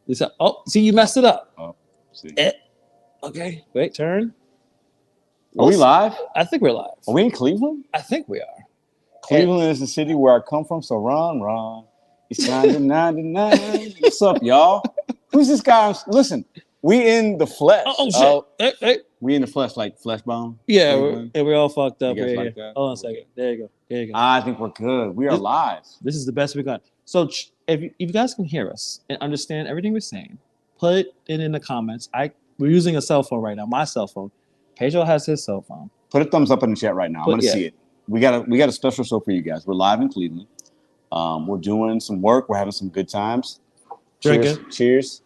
Lisa, oh, see, you messed it up. Oh, see. Okay, wait, turn. Are we live? I think we're live. Are we in Cleveland? I think we are. Cleveland is the city where I come from, so run. It's 99. What's up, y'all? Who's this guy? Listen, we in the flesh. Oh shit. Hey. We in the flesh, like flesh bone. Yeah, we're all fucked up right here. That? Hold on a second. There you go. I think we're good. We are live. This is the best we got. So if you guys can hear us and understand everything we're saying, put it in the comments. We're using a cell phone right now, my cell phone. Pedro has his cell phone. Put a thumbs up in the chat right now. I'm gonna see it. We got a special show for you guys. We're live in Cleveland. We're doing some work. We're having some good times. Drinking. Cheers.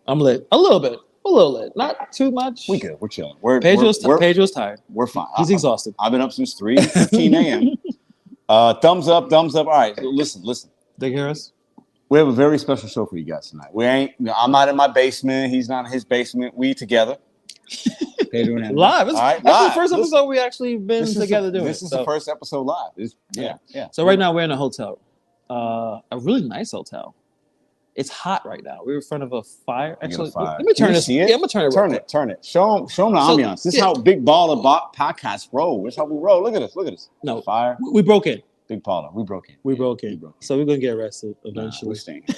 I'm lit. A little lit. Not too much. We good. We're chilling. Pedro's tired. We're fine. He's exhausted. I've been up since 3:15 a.m. Thumbs up. All right. Listen. They hear us? We have a very special show for you guys tonight. I'm not in my basement. He's not in his basement. We together. Pedro and live. That's the first episode we actually been together doing. This is the first episode live. Yeah. So right now we're in a hotel, a really nice hotel. It's hot right now. We're in front of a fire. Actually, let me turn this. See it? Yeah, I'm gonna turn it. Turn it. Show them the ambiance. This is how Big Baller podcast roll. This is how we roll. Look at us. No fire. We broke in. Big Baller. We broke in. We broke in. So we're gonna get arrested eventually. We're staying here.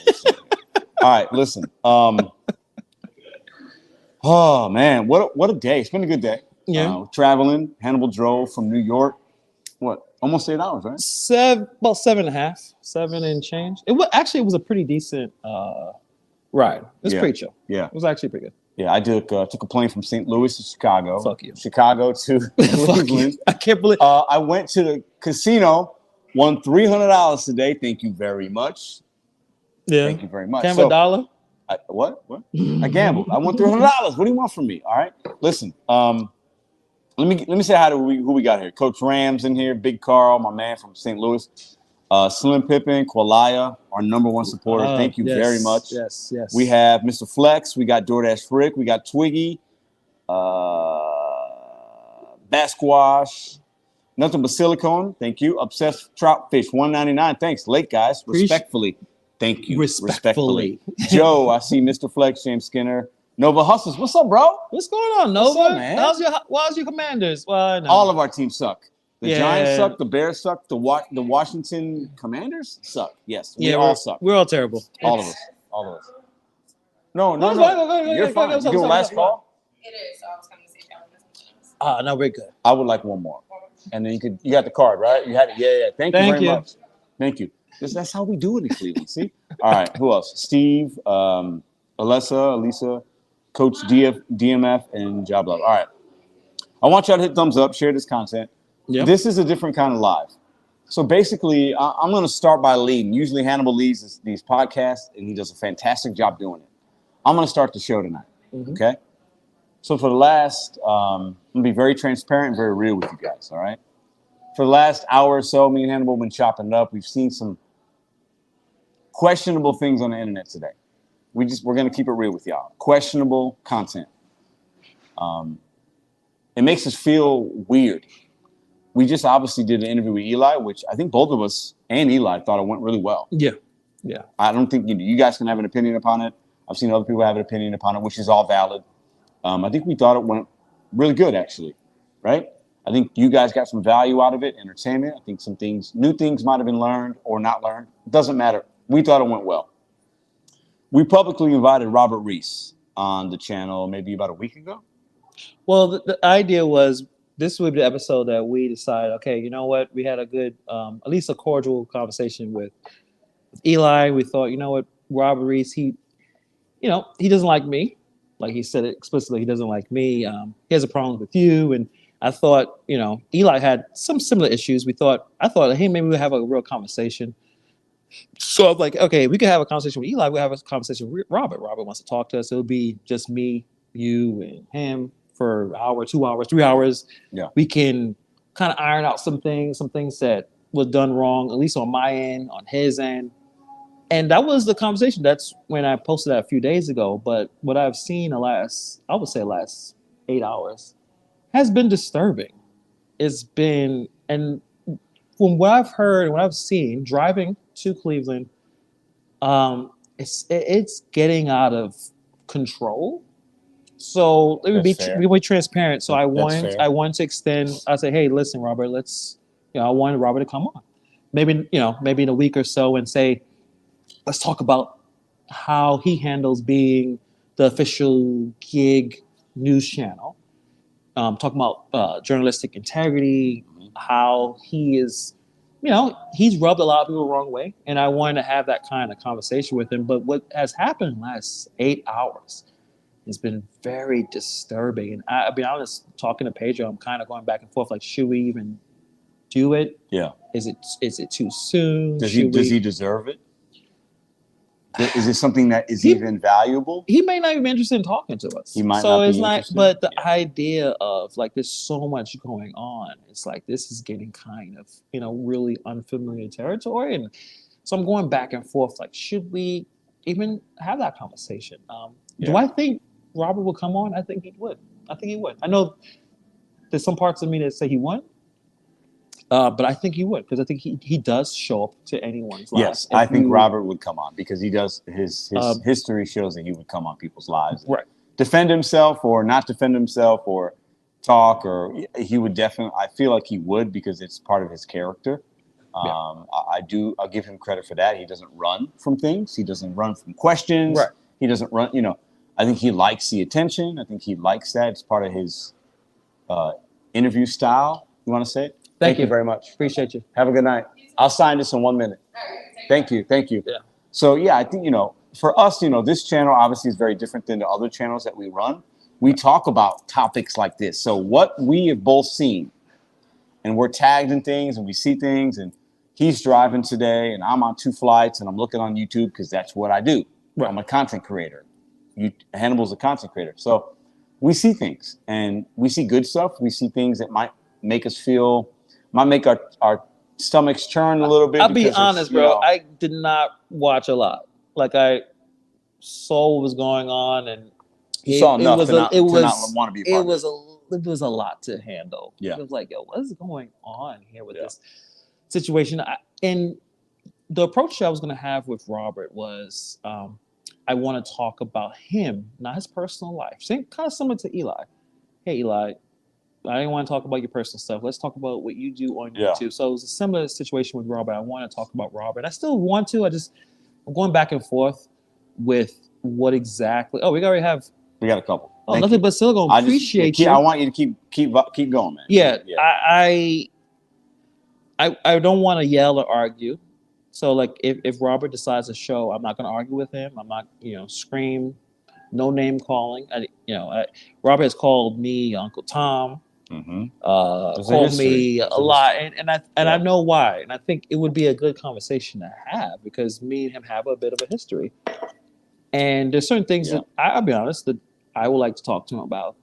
All right. Listen. Oh man, what a day! It's been a good day. Yeah. Traveling. Hannibal drove from New York. What? Almost 8 hours, right? About 7.5, 7 and change. It was a pretty decent ride. It's pretty chill. Yeah. It was actually pretty good. Yeah, I took a plane from St. Louis to Chicago. Fuck you. Chicago to Cleveland. I can't believe. I went to the casino, won $300 today. Thank you very much. Yeah. Thank you very much. Can I have a dollar? What? I gambled. I won $300. What do you want from me? All right. Listen. Let me say hi to who we got here. Coach Rams in here, Big Carl, my man from St. Louis, Slim Pippen, Qualia, our number one supporter. Thank you very much. Yes. We have Mr. Flex. We got DoorDash Rick. We got Twiggy, Basquash, nothing but silicone. Thank you. Obsessed Trout Fish, $1.99. Thanks. Late guys. Respectfully. Thank you. Respectfully. Joe, I see Mr. Flex, James Skinner. Nova Hustles. What's up, bro? What's going on, Nova? What's up, man? How's your Commanders? Well, no. All of our teams suck. The Giants suck. The Bears suck. The Washington Commanders suck. Yes, we all suck. We're all terrible. All of us. No. You're fine. You doing last call? It is. So I was coming to see if y'all were No, we're good. I would like one more. And then you got the card, right? You had it. Yeah. Thank you very much. Thank you. That's how we do it in Cleveland. See? All right. Who else? Steve, Elisa. Coach DMF, and Job Love. All right. I want y'all to hit thumbs up, share this content. Yep. This is a different kind of live. So basically, I'm going to start by leading. Usually Hannibal leads these podcasts, and he does a fantastic job doing it. I'm going to start the show tonight, okay? So for the last, I'm going to be very transparent and very real with you guys, all right? For the last hour or so, me and Hannibal have been chopping it up. We've seen some questionable things on the internet today. We're going to keep it real with y'all. Questionable content. It makes us feel weird. We just obviously did an interview with Eli, which I think both of us and Eli thought it went really well. Yeah. I don't think you guys can have an opinion upon it. I've seen other people have an opinion upon it, which is all valid. I think we thought it went really good, actually, right? I think you guys got some value out of it, entertainment. I think some new things might have been learned or not learned. It doesn't matter. We thought it went well. We publicly invited Robert Reese on the channel maybe about a week ago. Well, the idea was this would be the episode that we decided, okay, you know what? We had a good, at least a cordial conversation with Eli. We thought, you know what, Robert Reese, he doesn't like me. Like he said it explicitly, he doesn't like me. He has a problem with you. And I thought, Eli had some similar issues. I thought, hey, maybe we'll have a real conversation. So I was like, okay, we could have a conversation with Eli. We'll have a conversation with Robert. Robert wants to talk to us. It'll be just me, you, and him for an hour, 2 hours, 3 hours. Yeah. We can kind of iron out some things that was done wrong, at least on my end, on his end. And that was the conversation. That's when I posted that a few days ago. But what I've seen last 8 hours has been disturbing. And from what I've heard and what I've seen, driving to Cleveland, It's getting out of control. So let me That's fair. be transparent. So That's fair. I want to extend. I say, hey, listen, Robert, let's I wanted Robert to come on, maybe maybe in a week or so, and say, let's talk about how he handles being the official gig news channel. Talking about journalistic integrity, how he is, he's rubbed a lot of people the wrong way, and I wanted to have that kind of conversation with him. But what has happened in the last 8 hours has been very disturbing. And I'll be honest, talking to Pedro, I'm kind of going back and forth. Like, should we even do it? Yeah. Is it too soon? Does he deserve it? Is it something that is even valuable? He may not even be interested in talking to us. He might not be interested. But the idea of like there's so much going on. It's like this is getting kind of really unfamiliar territory, and so I'm going back and forth. Like, should we even have that conversation? Do I think Robert will come on? I think he would. I know there's some parts of me that say he wouldn't. But I think he would, because I think he does show up to anyone's lives. Yes, I think Robert would come on because he does. His history shows that he would come on people's lives, right? Defend himself or not defend himself or talk, or he would definitely. I feel like he would because it's part of his character. I'll give him credit for that. He doesn't run from things. He doesn't run from questions. Right. He doesn't run. I think he likes the attention. I think he likes that. It's part of his interview style. You want to say it? Thank you very much. Appreciate you. Have a good night. I'll sign this in 1 minute. Thank you. Yeah. So I think, for us, this channel obviously is very different than the other channels that we run. We talk about topics like this. So what we have both seen, and we're tagged in things and we see things, and he's driving today and I'm on 2 flights and I'm looking on YouTube because that's what I do. Right. I'm a content creator. Hannibal's a content creator. So we see things and we see good stuff. We see things that might make us feel, might make our stomachs churn a little bit. I'll be honest, bro. I did not watch a lot. Like, I saw what was going on, and you saw enough to not want to be part of it. It was a lot to handle. Yeah. It was like, yo, what is going on here with this situation? And the approach I was going to have with Robert was, I want to talk about him, not his personal life. Kind of similar to Eli. Hey, Eli, I didn't want to talk about your personal stuff. Let's talk about what you do on YouTube. So it was a similar situation with Robert. I want to talk about Robert. I still want to. I'm going back and forth with what exactly. Oh, we got a couple. Oh, Thank nothing you. But still gonna appreciate you. I want you to keep going, man. Yeah. I don't want to yell or argue. So like if Robert decides to show, I'm not going to argue with him. I'm not scream, no name calling. Robert has called me Uncle Tom. Mm-hmm. Called me a lot, and I know why, and I think it would be a good conversation to have because me and him have a bit of a history, and there's certain things that I'll be honest that I would like to talk to him about.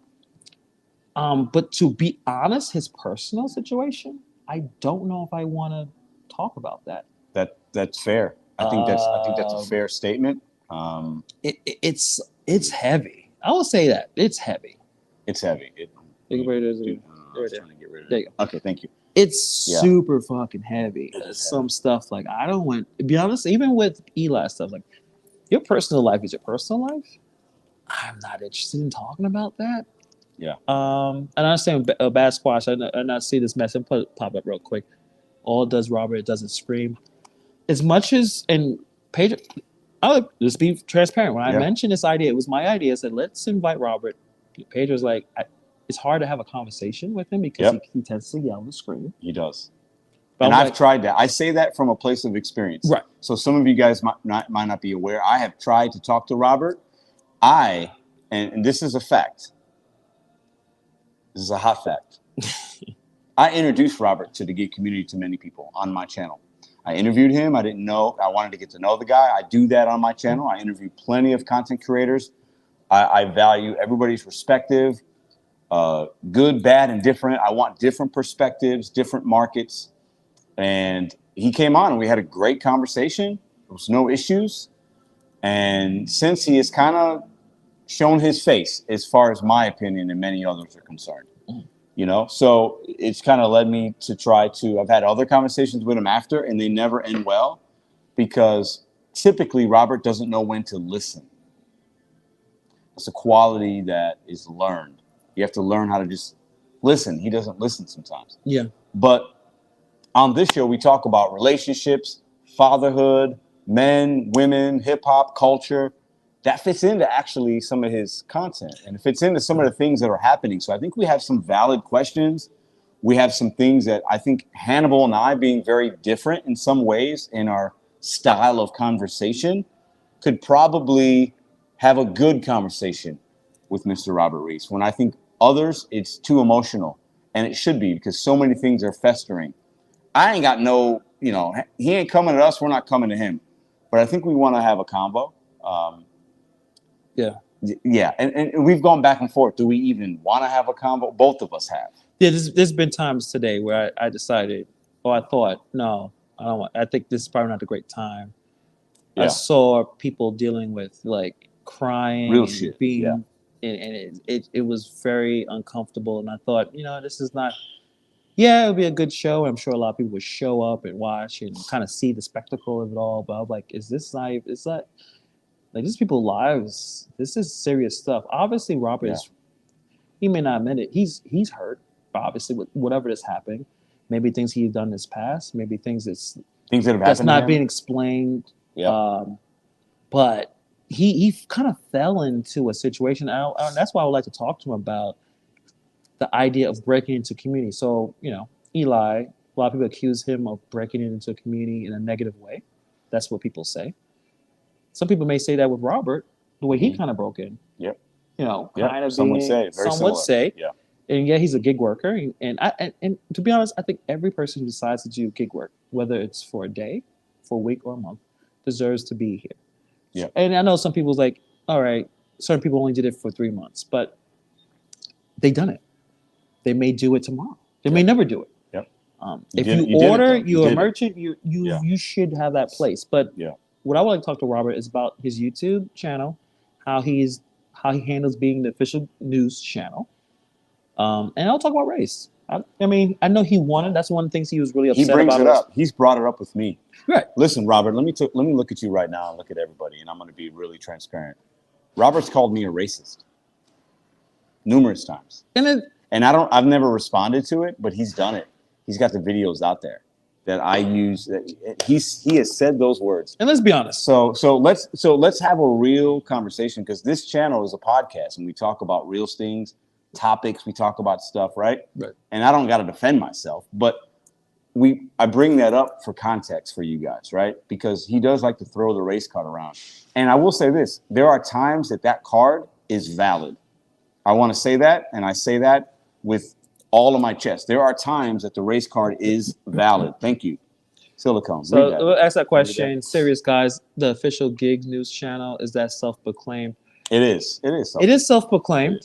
But to be honest, his personal situation, I don't know if I want to talk about that. That's fair. I think that's a fair statement. It's heavy. I will say that it's heavy. It's heavy. I was trying to get rid of it. There you go. Okay, thank you. It's super fucking heavy. Some stuff like I don't want to be honest. Even with Eli stuff, like your personal life is your personal life. I'm not interested in talking about that. Yeah. And I understand a bad squash. I not see this message pop up real quick. All it does, Robert, it doesn't scream. As much as and Pedro, I'll just be transparent. When I mentioned this idea, it was my idea. I said, let's invite Robert. Pedro's like, it's hard to have a conversation with him because he tends to yell and scream. He does. But and I've tried that. I say that from a place of experience. Right. So some of you guys might not be aware. I have tried to talk to Robert. And this is a fact. This is a hot fact. I introduced Robert to the gig community to many people on my channel. I interviewed him. I didn't know. I wanted to get to know the guy. I do that on my channel. I interview plenty of content creators. I value everybody's perspective, good, bad, and different. I want different perspectives, different markets. And he came on and we had a great conversation. There was no issues. And since he has kind of shown his face, as far as my opinion and many others are concerned, so it's kind of led me to try to, I've had other conversations with him after and they never end well because typically Robert doesn't know when to listen. It's a quality that is learned. You have to learn how to just listen. He doesn't listen sometimes. Yeah. But on this show, we talk about relationships, fatherhood, men, women, hip hop, culture. That fits into actually some of his content, and it fits into some of the things that are happening. So I think we have some valid questions. We have some things that I think Hannibal and I, being very different in some ways in our style of conversation, could probably have a good conversation with Mr. Robert Reese. When I think others, it's too emotional, and it should be, because so many things are festering. I ain't got no, he ain't coming at us. We're not coming to him. But I think we want to have a combo. Yeah. Yeah. And we've gone back and forth. Do we even want to have a combo? Both of us have. Yeah, there's been times today where I decided, or I thought, no, I don't want. I think this is probably not a great time. Yeah. I saw people dealing with like crying, Real and shit. being, Yeah. and it was very uncomfortable. And I thought, this is not. Yeah, it would be a good show. I'm sure a lot of people would show up and watch and kind of see the spectacle of it all. But I was like, is this not? Is that like these people's lives? This is serious stuff. Obviously, Robert is. He may not admit it. He's hurt. Obviously, with whatever is happening, maybe things he's done in his past, maybe things that have happened that's not to him. being explained. Yeah. But he kind of fell into a situation. That's why I would like to talk to him about the idea of breaking into community. So, Eli, a lot of people accuse him of breaking into a community in a negative way. That's what people say. Some people may say that with Robert, the way he kind of broke in. Yep. Kind of some being, would say. Very some would say. Yeah. And yeah, he's a gig worker. And to be honest, I think every person who decides to do gig work, whether it's for a day, for a week, or a month, deserves to be here. Yeah. And I know some people's like, all right, certain people only did it for 3 months, but they done it. They may do it tomorrow. They may never do it. Yep. If you order, you're a merchant, you should have that place. But what I would like to talk to Robert is about his YouTube channel, how he handles being the official news channel. And I'll talk about race. I mean, I know he wanted. That's one of the things he was really upset about. He brings it up. He's brought it up with me. Right. Listen, Robert, let me look at you right now and look at everybody, and I'm going to be really transparent. Robert's called me a racist numerous times. And I've never responded to it, but he's done it. He's got the videos out there that I use. That he has said those words. And let's be honest. So let's have a real conversation, because this channel is a podcast and we talk about real things, topics. We talk about stuff, right? Right. And I don't got to defend myself, but I bring that up for context for you guys, right? Because he does like to throw the race card around. And I will say this: there are times that card is valid. I want to say that, and I say that with all of my chest. There are times that the race card is valid. Thank you. Silicone. So we'll ask that question. Serious guys, the official gig news channel, is that self-proclaimed? It is. It is. It is self-proclaimed.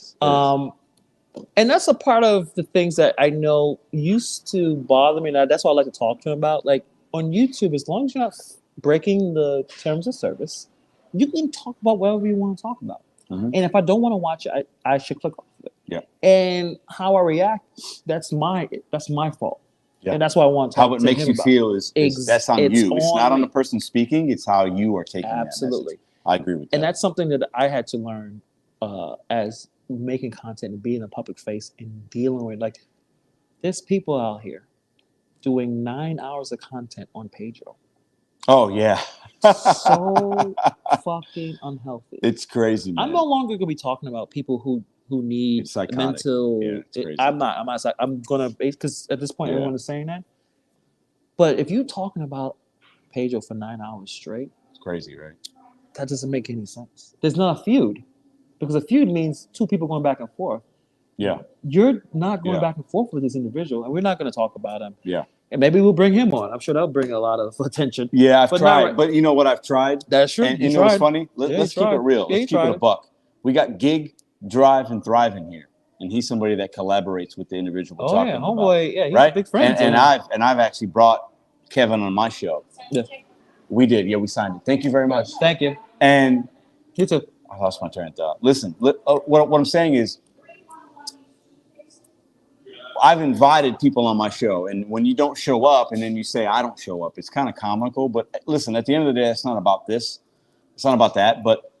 And that's a part of the things that I know used to bother me. Now, that's what I like to talk to him about. Like on YouTube, as long as you're not breaking the terms of service, you can talk about whatever you want to talk about. And if I don't want to watch it, I should click off of it. Yeah. And how I react, that's my fault. Yeah. And that's why I want to talk how it to makes him you about. feel is that's on you. It's not on the person speaking. It's how you are taking Absolutely. that message. I agree with that. And that's something that I had to learn as making content and being a public face and dealing with, like, there's people out here doing 9 hours of content on Pedro. Oh, yeah. So fucking unhealthy. It's crazy, man. I'm no longer gonna be talking about people who need mental. Yeah, it's crazy. I'm gonna, because at this point everyone is saying that. But if you're talking about Pedro for 9 hours straight, it's crazy, right? That doesn't make any sense. There's not a feud, because a feud means two people going back and forth. Yeah. You're not going back and forth with this individual, and we're not going to talk about him. Yeah. And maybe we'll bring him on. I'm sure that'll bring a lot of attention. Yeah, I've tried. But you know what? I've tried. That's true. And you know what's funny? Let's keep it real. Let's keep it a buck. We got Gig, Drive, and Thrive in here. And he's somebody that collaborates with the individual we're talking about. Homeboy, yeah, he's right? a big friend. And I've actually brought Kevin on my show. Yeah. We did. Yeah, we signed it. Thank you very much. Thank you. And you too. I lost my train of thought. Listen, what I'm saying is, I've invited people on my show, and when you don't show up and then you say I don't show up, it's kind of comical. But listen, at the end of the day, it's not about this. It's not about that. But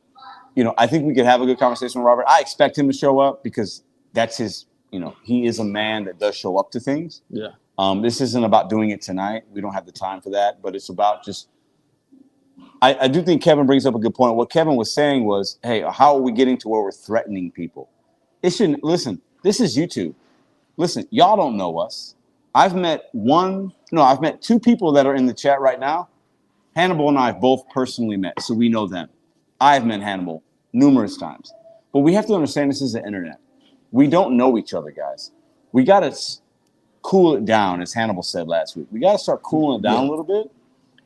I think we could have a good conversation with Robert. I expect him to show up because that's his. He is a man that does show up to things. Yeah. This isn't about doing it tonight. We don't have the time for that. But it's about just. I do think Kevin brings up a good point. What Kevin was saying was, hey, how are we getting to where we're threatening people? It shouldn't. Listen, this is YouTube. Listen, y'all don't know us. I've met two people that are in the chat right now. Hannibal and I have both personally met, so we know them. I've met Hannibal numerous times. But we have to understand this is the internet. We don't know each other, guys. We got to cool it down, as Hannibal said last week. We got to start cooling it down a little bit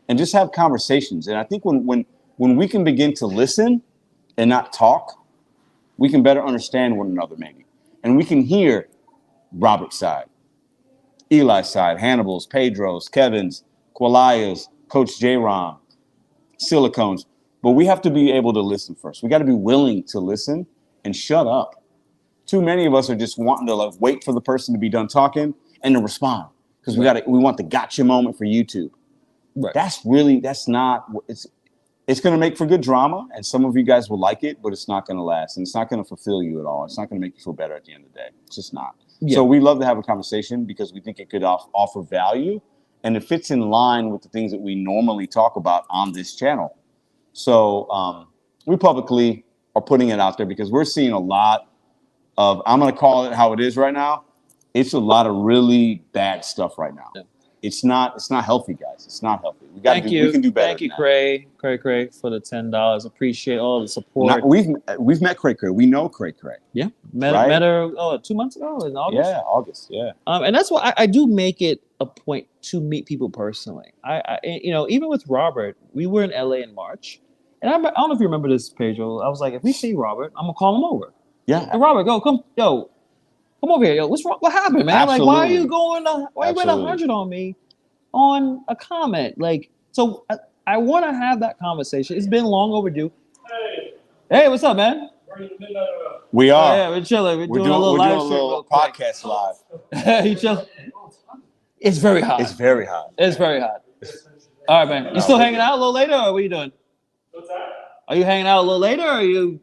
and just have conversations. And I think when we can begin to listen and not talk, we can better understand one another maybe. And we can hear Robert's side, Eli's side, Hannibal's, Pedro's, Kevin's, Qualaya's, Coach J-Ron, Silicone's. But we have to be able to listen first. We got to be willing to listen and shut up. Too many of us are just wanting to wait for the person to be done talking and to respond because we want the gotcha moment for YouTube. Right. That's not it's going to make for good drama, and some of you guys will like it, but it's not going to last, and it's not going to fulfill you at all. It's not going to make you feel better at the end of the day. It's just not. Yeah. So we love to have a conversation because we think it could offer value, and it fits in line with the things that we normally talk about on this channel. So we publicly are putting it out there because we're seeing a lot of, I'm going to call it how it is right now. It's a lot of really bad stuff right now. Yeah. It's not healthy, guys. It's not healthy. We can do better. Thank you, Cray, for the $10. Appreciate all the support. We've met Cray. We know Cray. Yeah, met her 2 months ago in August. Yeah, August. Yeah. And that's why I do make it a point to meet people personally. I even with Robert, we were in LA in March, and I don't know if you remember this, Pedro. I was like, if we see Robert, I'm gonna call him over. Yeah. And Robert, come over here, yo. What's wrong? What happened, man? Absolutely. Like, why are you going 100 on me on a comment? Like, so I want to have that conversation. It's been long overdue. Hey, what's up, man? We are. Yeah, we're chilling. We're doing a little live stream, real podcast live. You chill. It's very hot. It's very hot. It's very hot. All right, man. You still hanging out a little later, or what are you doing? What's that? Are you hanging out a little later, or are you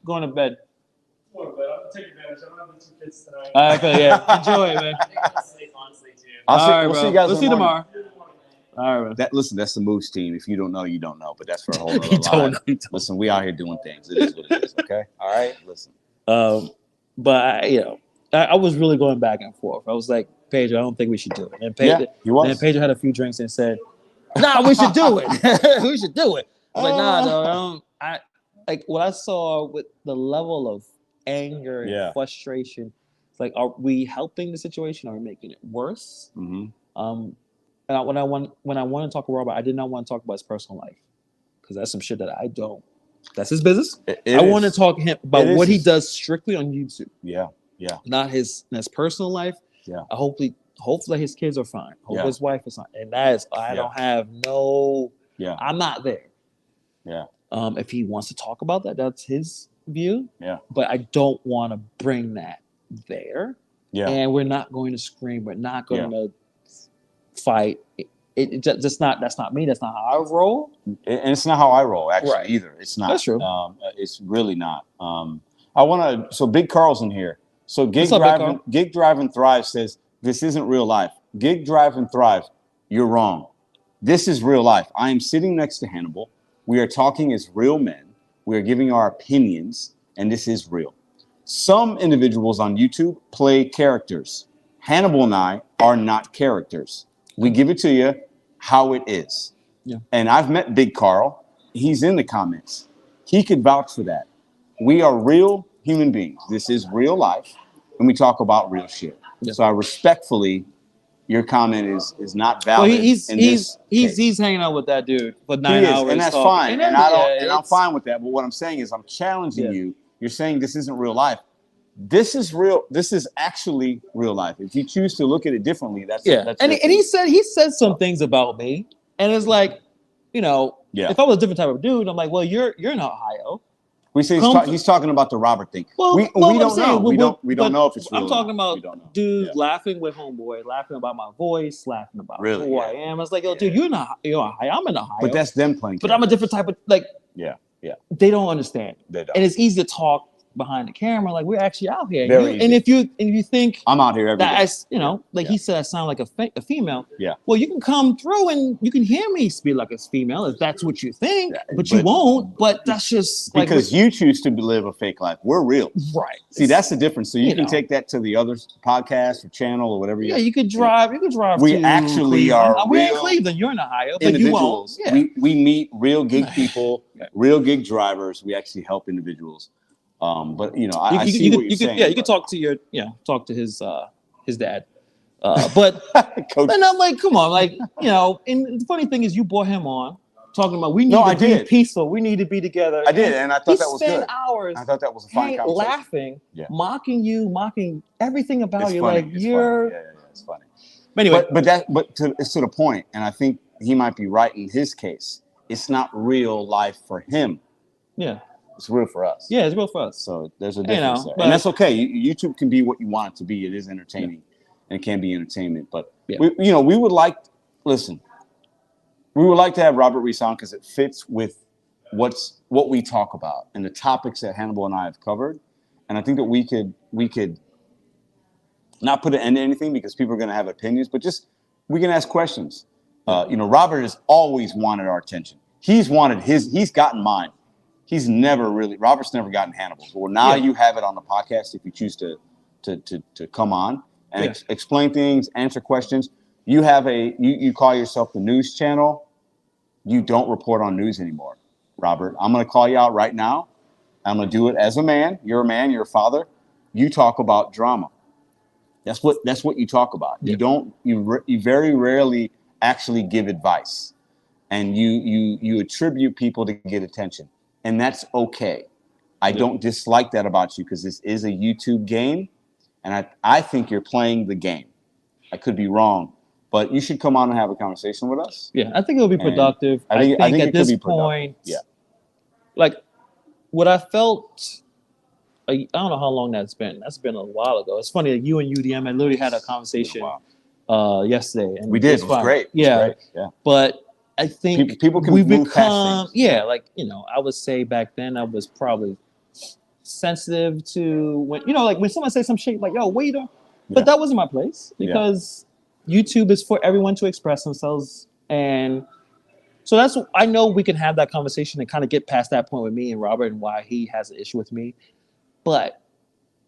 going to bed? I'm going to bed. I'm going to take advantage. I'm going to have the 2 kids tonight. All right, yeah. Enjoy it, man. Honestly, too. We'll see you guys. We'll see you tomorrow. All right, man. Listen, that's the Moose team. If you don't know, you don't know. But that's for a whole other live. Listen, we out here doing things. It is what it is. Okay. All right. Listen. But I was really going back and forth. I was like, Pedro, I don't think we should do it. And Pedro had a few drinks and said, "Nah, we should do it. We should do it." I was like, "Nah, no, I like what I saw with the level of anger and frustration. It's like, are we helping the situation or are we making it worse?" Mm-hmm. And when I want to talk to Robert, I did not want to talk about his personal life because that's some shit that I don't. That's his business. I want to talk to him about what he does strictly on YouTube. Yeah. Not his personal life. Yeah. Hopefully his kids are fine. Hopefully his wife is fine. And that is, I don't have no. Yeah. I'm not there. Yeah. If he wants to talk about that, that's his view. Yeah. But I don't want to bring that there. Yeah. And we're not going to scream. We're not going to fight. That's not me. That's not how I roll. And it's not how I roll actually either. It's not. That's true. It's really not. I want to. So Big Carl's in here. So Gig Drive and Thrive says this isn't real life. Gig Drive and Thrive. You're wrong. This is real life. I am sitting next to Hannibal. We are talking as real men. We are giving our opinions, and this is real. Some individuals on YouTube play characters. Hannibal and I are not characters. We give it to you how it is. Yeah. And I've met Big Carl. He's in the comments. He could vouch for that. We are real human beings. This is real life, and we talk about real shit. Yeah. So I respectfully, your comment is not valid. Well, he's hanging out with that dude for 9 hours, and that's fine. And I'm fine with that. But what I'm saying is, I'm challenging you. You're saying this isn't real life. This is real. This is actually real life. If you choose to look at it differently, that's and he said some things about me, and it's like, if I was a different type of dude, I'm like, well, you're in Ohio. We say he's talking about the Robert thing. Well, we no, don't know. We don't but know if it's real. I'm talking about dude Yeah. laughing with homeboy, laughing about my voice, laughing about Really? who Yeah. I am. I was like, yo, dude, you're in Ohio. I'm in Ohio. But that's them playing. But I'm a different type of like. Yeah. They don't understand. They don't. And it's easy to talk behind the camera, like we're actually out here. Very easy. And if you think I'm out here every day. He said I sound like a female. Yeah. Well, you can come through and you can hear me speak like a female if that's what you think, but you won't. But that's just because you choose to live a fake life. We're real, right? See, that's the difference. So you can take that to the other podcast or channel or whatever. You could drive. You could drive. We actually are. We're in Cleveland. You're in Ohio, but individuals. You won't. We meet real gig people, real gig drivers. We actually help individuals. But I see what you're saying. Yeah, you could talk to his dad. But and I'm like, come on, like, and the funny thing is you brought him on talking about we need to be peaceful, we need to be together. I did, and I thought that was good. Hours I thought that was a fine conversation. Laughing, mocking you, mocking everything about you. Funny. Like you're it's funny. But anyway. It's to the point, and I think he might be right in his case. It's not real life for him. Yeah. It's real for us. Yeah, it's real for us. So there's a difference there. And that's okay. YouTube can be what you want it to be. It is entertaining and it can be entertainment. But we would like to have Robert Reese on because it fits with what we talk about and the topics that Hannibal and I have covered. And I think that we could not put an end to anything because people are going to have opinions, but just we can ask questions. Robert has always wanted our attention. He's gotten mine. Robert's never gotten Hannibal's. Well, now you have it on the podcast if you choose to come on and explain things, answer questions. You have you call yourself the news channel. You don't report on news anymore, Robert. I'm going to call you out right now. I'm going to do it as a man. You're a man. You're a father. You talk about drama. That's what you talk about. Yeah. You very rarely actually give advice, and you attribute people to get attention. And that's okay. I don't dislike that about you because this is a YouTube game. And I think you're playing the game. I could be wrong. But you should come on and have a conversation with us. Yeah, I think it'll be productive. I think at this point, like what I felt, I don't know how long that's been. That's been a while ago. It's funny that you and UDM I literally had a conversation yesterday. And we did. It was great. Yeah. But I think people can we've move become, past things. I would say back then I was probably sensitive to when someone says some shit like, yo, what you doing? But that wasn't my place because YouTube is for everyone to express themselves. And so I know we can have that conversation and kind of get past that point with me and Robert and why he has an issue with me. But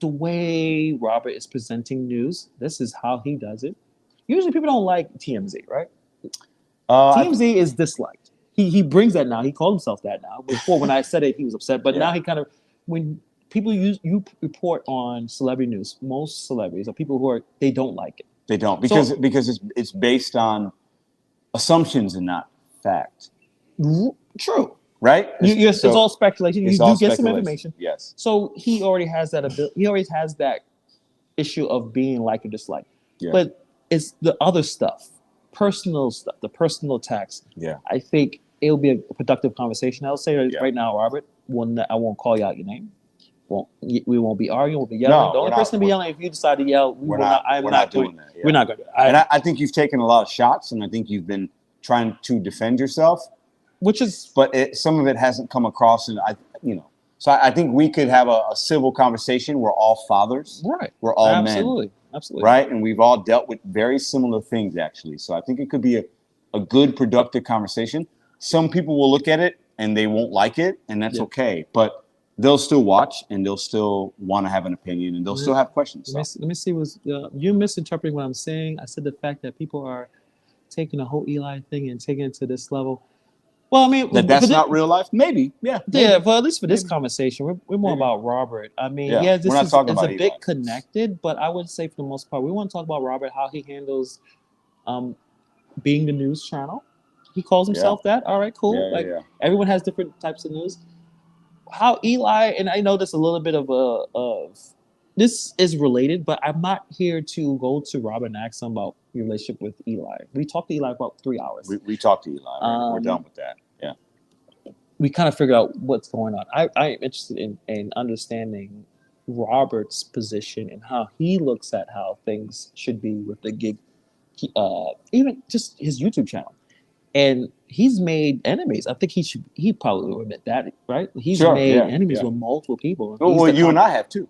the way Robert is presenting news, this is how he does it. Usually people don't like TMZ, right? TMZ is disliked. He brings that now. He called himself that now. Before, when I said it, he was upset. But now he kind of, when people you report on celebrity news, most celebrities are people they don't like it. They don't because it's based on assumptions and not fact. True. Right? It's all speculation. You do get some information. Yes. So he already has that ability. He already has that issue of being liked or disliked. Yeah. But it's the other stuff. Personal stuff, the personal attacks. Yeah, I think it'll be a productive conversation. I'll say right now, Robert, I won't call you out your name. We won't be arguing. We'll be yelling. No, the only person to be yelling, if you decide to yell, we're not doing that. Yeah. We're not going to do it. And I think you've taken a lot of shots, and I think you've been trying to defend yourself, but some of it hasn't come across, and So I think we could have a civil conversation. We're all fathers. Right. We're all men. Absolutely. Right? And we've all dealt with very similar things, actually. So I think it could be a good, productive conversation. Some people will look at it and they won't like it, and that's okay. But they'll still watch, and they'll still want to have an opinion, and they'll still have questions. Let me see. You're misinterpreting what I'm saying. I said the fact that people are taking the whole Eli thing and taking it to this level. Well, I mean, that's not real life. Maybe, but at least for this conversation, we're more about Robert. I mean, this is a bit connected, but I would say for the most part, we want to talk about Robert, how he handles being the news channel. He calls himself that. All right, cool. Everyone has different types of news. How Eli, and I know there's a little bit of this is related, but I'm not here to go to Robert and ask him about your relationship with Eli. We talked to Eli for about 3 hours. We talked to Eli. We're done with that. Yeah. we kind of figured out what's going on. I am interested in understanding Robert's position and how he looks at how things should be with the gig, even just his YouTube channel. And he's made enemies. I think he probably will admit that, right? He's made enemies with multiple people. Well, you and I have too.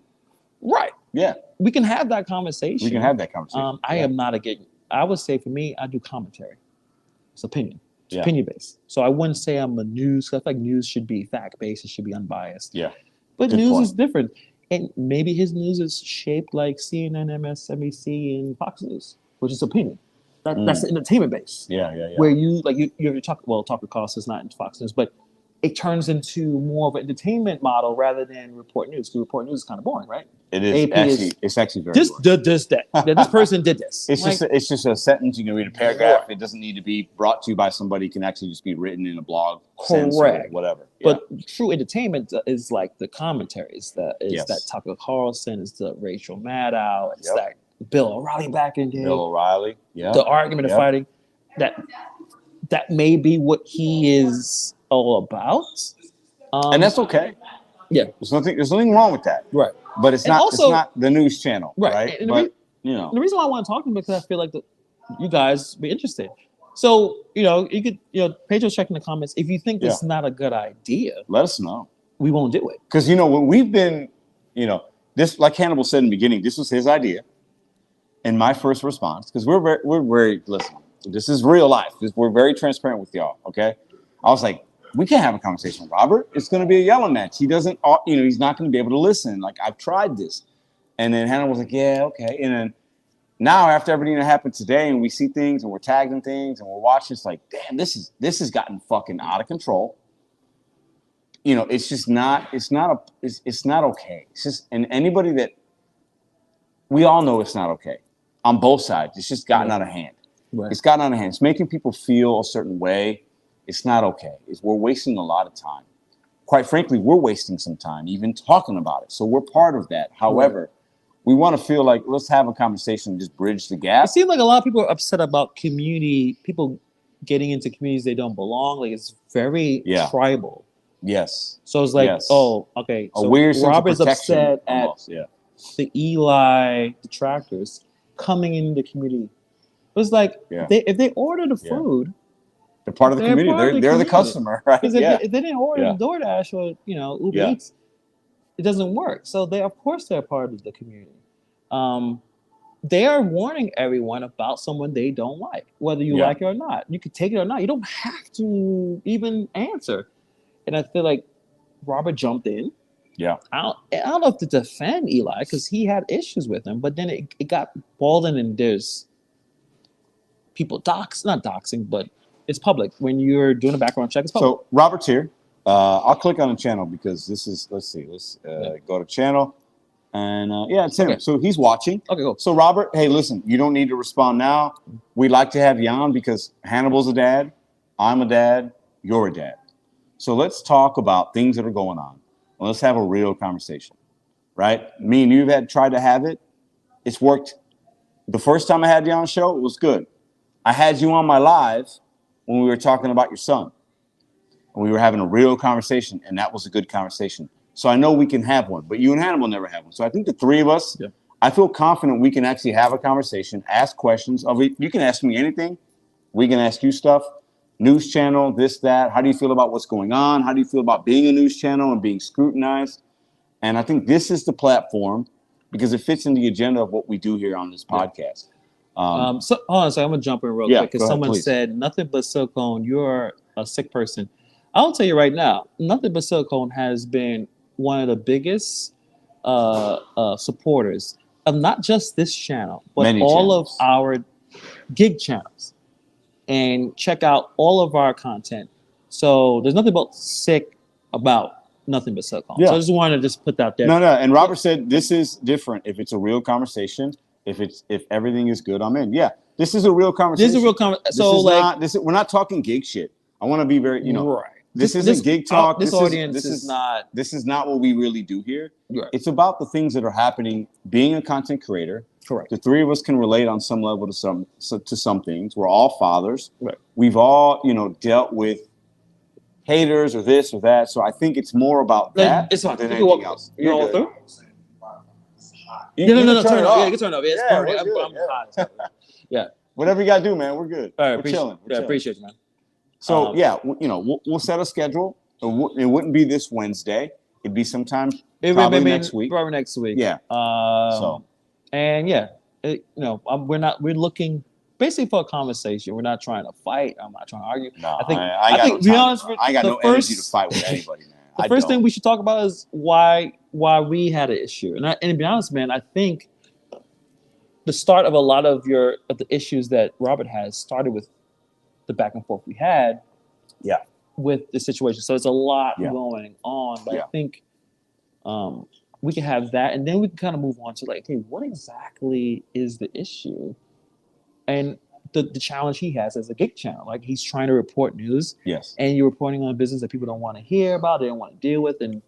Right. Yeah. We can have that conversation. We can have that conversation. I am not a gig. I would say for me, I do commentary. It's opinion. It's opinion based. So I wouldn't say I'm a news. I feel like news should be fact based. It should be unbiased. Yeah. But news is different. And maybe his news is shaped like CNN, MSNBC, and Fox News, which is opinion. That's the entertainment base. Yeah. Where you talk Tucker Carlson is not in Fox News, but it turns into more of an entertainment model rather than report news. Because report news is kind of boring, right? It is. It's actually very just boring. This person did this. It's just a sentence. You can read a paragraph. It doesn't need to be brought to you by somebody. It can actually just be written in a blog. Correct. Or whatever. But true entertainment is like the commentaries. That Tucker Carlson, is the Rachel Maddow, it's that Bill O'Reilly back in there. Bill O'Reilly. Yeah. The argument of fighting. That may be what he is all about. And that's okay. Yeah. There's nothing wrong with that. Right. But it's not the news channel. Right. And but the reason why I want to talk to him is because I feel like you guys be interested. So, you could, Pedro, check in the comments. If you think this is not a good idea, let us know. We won't do it. Because, when we've been, this, like Hannibal said in the beginning, this was his idea. And my first response, because we're very, listen, this is real life. We're very transparent with y'all, okay? I was like, we can't have a conversation with Robert. It's going to be a yelling match. He doesn't, he's not going to be able to listen. Like, I've tried this. And then Hannah was like, yeah, okay. And then now after everything that happened today and we see things and we're tagging things and we're watching, it's like, damn, this has gotten fucking out of control. It's just not, it's not okay. It's just, and anybody that, we all know it's not okay on both sides. It's just gotten out of hand. Right. It's gotten out of hand. It's making people feel a certain way. It's not okay. We're wasting a lot of time. Quite frankly, we're wasting some time even talking about it. So we're part of that. However, we want to feel like, let's have a conversation and just bridge the gap. It seems like a lot of people are upset about people getting into communities they don't belong. Like, it's very tribal. Yes. So it's like, oh, okay. So a weird sense Robert's of protection upset at the Eli detractors coming into the community. It was like, if they order the food, they're part of the community. They're the customer, right? Because if they didn't order DoorDash or Uber Eats, it doesn't work. So of course they're part of the community. They are warning everyone about someone they don't like, whether you like it or not. You could take it or not. You don't have to even answer. And I feel like Robert jumped in. Yeah. I don't know if to defend Eli because he had issues with him, but then it got ballin' and there's people not doxing, but it's public. When you're doing a background check, it's public. So Robert's here. I'll click on the channel because this is, let's go to channel. And it's him. Okay. So he's watching. Okay, cool. So Robert, hey, listen, you don't need to respond now. We'd like to have you on because Hannibal's a dad. I'm a dad. You're a dad. So let's talk about things that are going on. And let's have a real conversation, right? Me and you've tried to have it. It's worked. The first time I had you on the show, it was good. I had you on my live when we were talking about your son. And we were having a real conversation, and that was a good conversation. So I know we can have one, but you and Hannibal never have one. So I think the three of us, I feel confident we can actually have a conversation, ask questions. You can ask me anything. We can ask you stuff. News channel, this, that. How do you feel about what's going on? How do you feel about being a news channel and being scrutinized? And I think this is the platform because it fits in the agenda of what we do here on this podcast. So hold on, so I'm going to jump in real quick because someone said, nothing but silicone, you're a sick person. I'll tell you right now, Nothing But Silicone has been one of the biggest supporters of not just this channel, but all of our gig channels. And check out all of our content. So there's nothing but sick about Nothing But Silicone. So I just wanted to put that there. No. And Robert said this is different. If it's a real conversation, if everything is good, I'm in. Yeah, this is a real conversation. This is a real conversation. So we're not talking gig shit. I want to be very, right. This isn't gig talk. This audience is not. This is not what we really do here. Right. It's about the things that are happening. Being a content creator. Correct. The three of us can relate on some level to some things. We're all fathers. Right. We've all dealt with haters or this or that. So I think it's more about that It's fine. than You can anything walk else. You want to good. walk through? No. Turn it off. Yeah, you can turn it off. Yeah, it's Yeah, perfect. we're I'm good, hot. Yeah. Whatever you got to do, man. We're good. All right. We're chilling. We're chilling. Appreciate you, man. So we'll set a schedule. It wouldn't be this Wednesday. It'd be sometime probably next week. Probably next week. Yeah. And yeah, we're looking basically for a conversation. We're not trying to fight. I'm not trying to argue. No, I think, to be honest, I got no energy to fight with anybody, man. The first thing we should talk about is why we had an issue. And to be honest, man, I think the start of a lot of the issues that Robert has started with the back and forth we had. Yeah. With the situation. So it's a lot going on. But I think we can have that, and then we can kind of move on to like, hey, what exactly is the issue? And the challenge he has as a gig channel. Like, he's trying to report news. Yes. And you're reporting on a business that people don't want to hear about, they don't want to deal with. And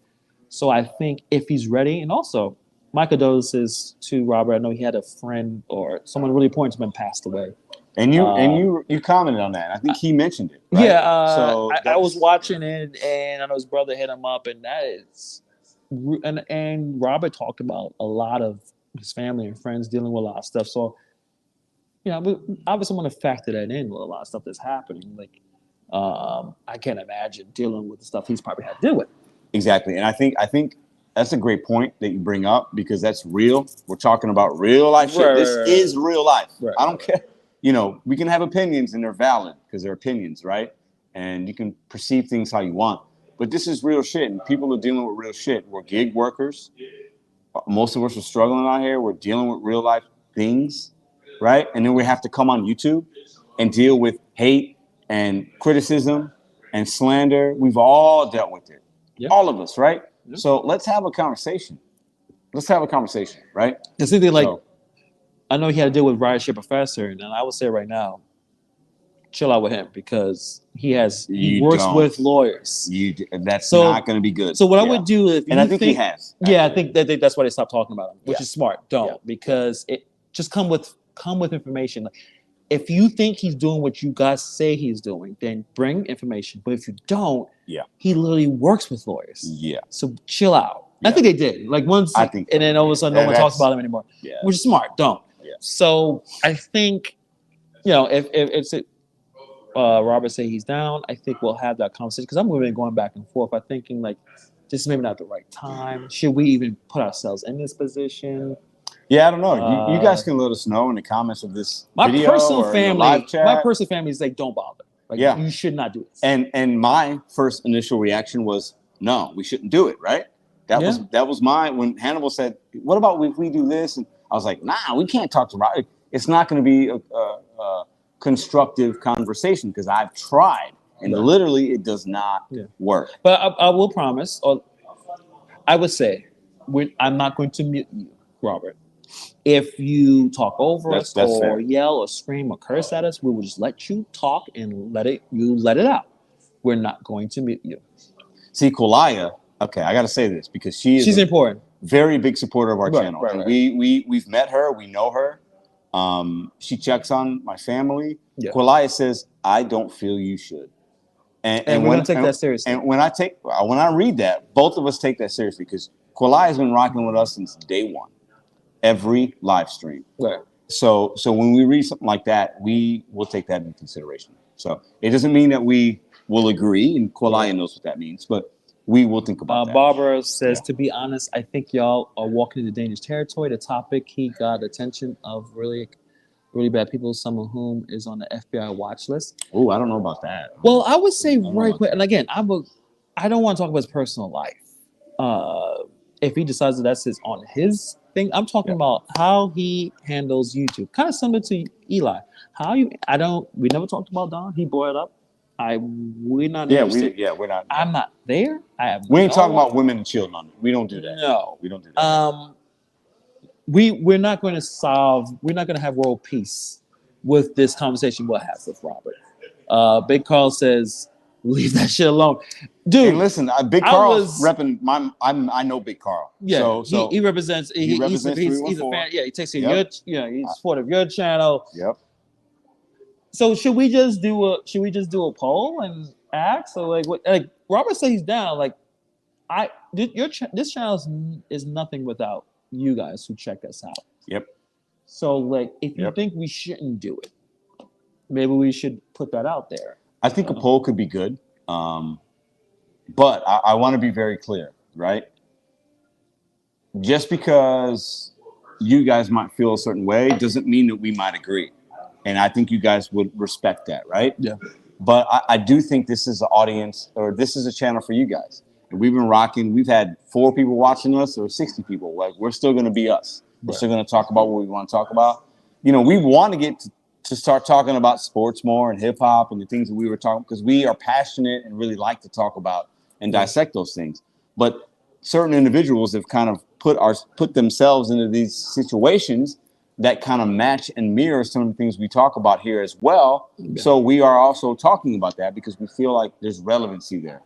so I think if he's ready, and also my condolences to Robert. I know he had a friend or someone really important to him passed away. And you commented on that. I think he mentioned it. Right? Yeah. So I was watching it, and I know his brother hit him up, and that is, and Robert talked about a lot of his family and friends dealing with a lot of stuff. So, we obviously want to factor that in with a lot of stuff that's happening. Like, I can't imagine dealing with the stuff he's probably had to deal with. Exactly, and I think that's a great point that you bring up, because that's real. We're talking about real life shit. Right, this is real life. Right, I don't care. We can have opinions, and they're valid because they're opinions, right? And you can perceive things how you want. But this is real shit, and people are dealing with real shit. We're gig workers. Most of us are struggling out here. We're dealing with real life things, right? And then we have to come on YouTube and deal with hate and criticism and slander. We've all dealt with it. Yep. All of us, right? Yep. So let's have a conversation. Right? It's something like, I know he had to deal with Rideshare Professor, and I would say right now, chill out with him, because he works with lawyers. That's not going to be good. So what I would do if I think he has. Actually. Yeah, I think that's why they stopped talking about him, which is smart. Don't because it just come with information. If you think he's doing what you guys say he's doing, then bring information. But if you don't, he literally works with lawyers. Yeah. So chill out. I think they did. Like once, I think, and then all of a sudden no one talks about him anymore. Yeah. Which is smart. Don't. Yeah. So I think, if Robert say he's down, I think we'll have that conversation, because I'm really going back and forth. I'm thinking like, this is maybe not the right time. Should we even put ourselves in this position? Yeah, I don't know. You guys can let us know in the comments of this video personal or family, in the live chat. My personal family is like, don't bother. Like, you should not do this. And my first initial reaction was, no, we shouldn't do it. Right. That was mine when Hannibal said, "What about if we do this?" And I was like, "Nah, we can't talk to Robert. It's not going to be a constructive conversation, because I've tried, and literally it does not work." But I will promise, or I would say, I'm not going to mute you, Robert. If you talk over us or fair. Yell or scream or curse at us, we will just let you talk and let it out. We're not going to mute you. See, Kolaya. Okay, I got to say this, because she's important. Very big supporter of our channel. Right, and we've met her. We know her. She checks on my family. Yeah. Kolaya says, "I don't feel you should." And we're going to take that seriously. And when I read that, both of us take that seriously, because Kolaya has been rocking with us since day one, every live stream. Right. So when we read something like that, we will take that into consideration. So it doesn't mean that we will agree, and Kolaya knows what that means, but we will think about that. Barbara says, to be honest, I think y'all are walking into dangerous territory. The topic, he got attention of really, really bad people, some of whom is on the FBI watch list. Oh, I don't know about that. Well, I would say right quick, and again, I don't want to talk about his personal life. If he decides that that's on his thing, I'm talking about how he handles YouTube. Kind of similar to Eli. We never talked about Don. He brought it up. We're not. We're not. I'm not there. We ain't talking about women and children. We don't do that. No, we don't do that. We're not going to solve. We're not going to have world peace with this conversation we'll have with Robert. Big Carl says, "Leave that shit alone, dude." Hey, listen, Big Carl's repping. I know Big Carl. Yeah, so he represents. He's a fan. Yeah, he takes he's supportive of your channel. Yep. So should we just do a poll? And ask or like what? Like Robert said he's down. Like this channel is nothing without you guys who check us out. Yep. So like, if you think we shouldn't do it, maybe we should put that out there. I think a poll could be good, but I want to be very clear, right? Just because you guys might feel a certain way doesn't mean that we might agree, and I think you guys would respect that, right? Yeah. But I do think this is an audience, or this is a channel for you guys. And we've been rocking. We've had 4 people watching us, or 60 people. Like, we're still going to be us. We're still going to talk about what we want to talk about. You know, we want to get to start talking about sports more and hip hop and the things that we were talking, because we are passionate and really like to talk about and dissect those things. But certain individuals have kind of put themselves into these situations that kind of match and mirror some of the things we talk about here as well. Yeah. So we are also talking about that because we feel like there's relevancy there.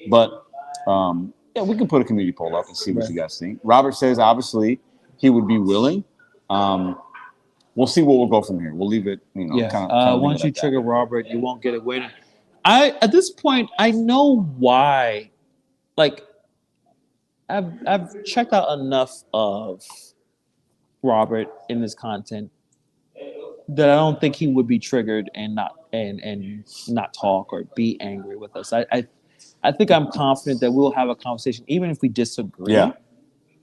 But yeah, we can put a community poll up and see what you guys think. Robert says obviously he would be willing. We'll see what we'll go from here. We'll leave it, you know. Yeah. Once you trigger Robert, you won't get a winner. At this point, I know why. Like, I've checked out enough of Robert in this content that I don't think he would be triggered and not talk or be angry with us. I think I'm confident that we'll have a conversation, even if we disagree. Yeah.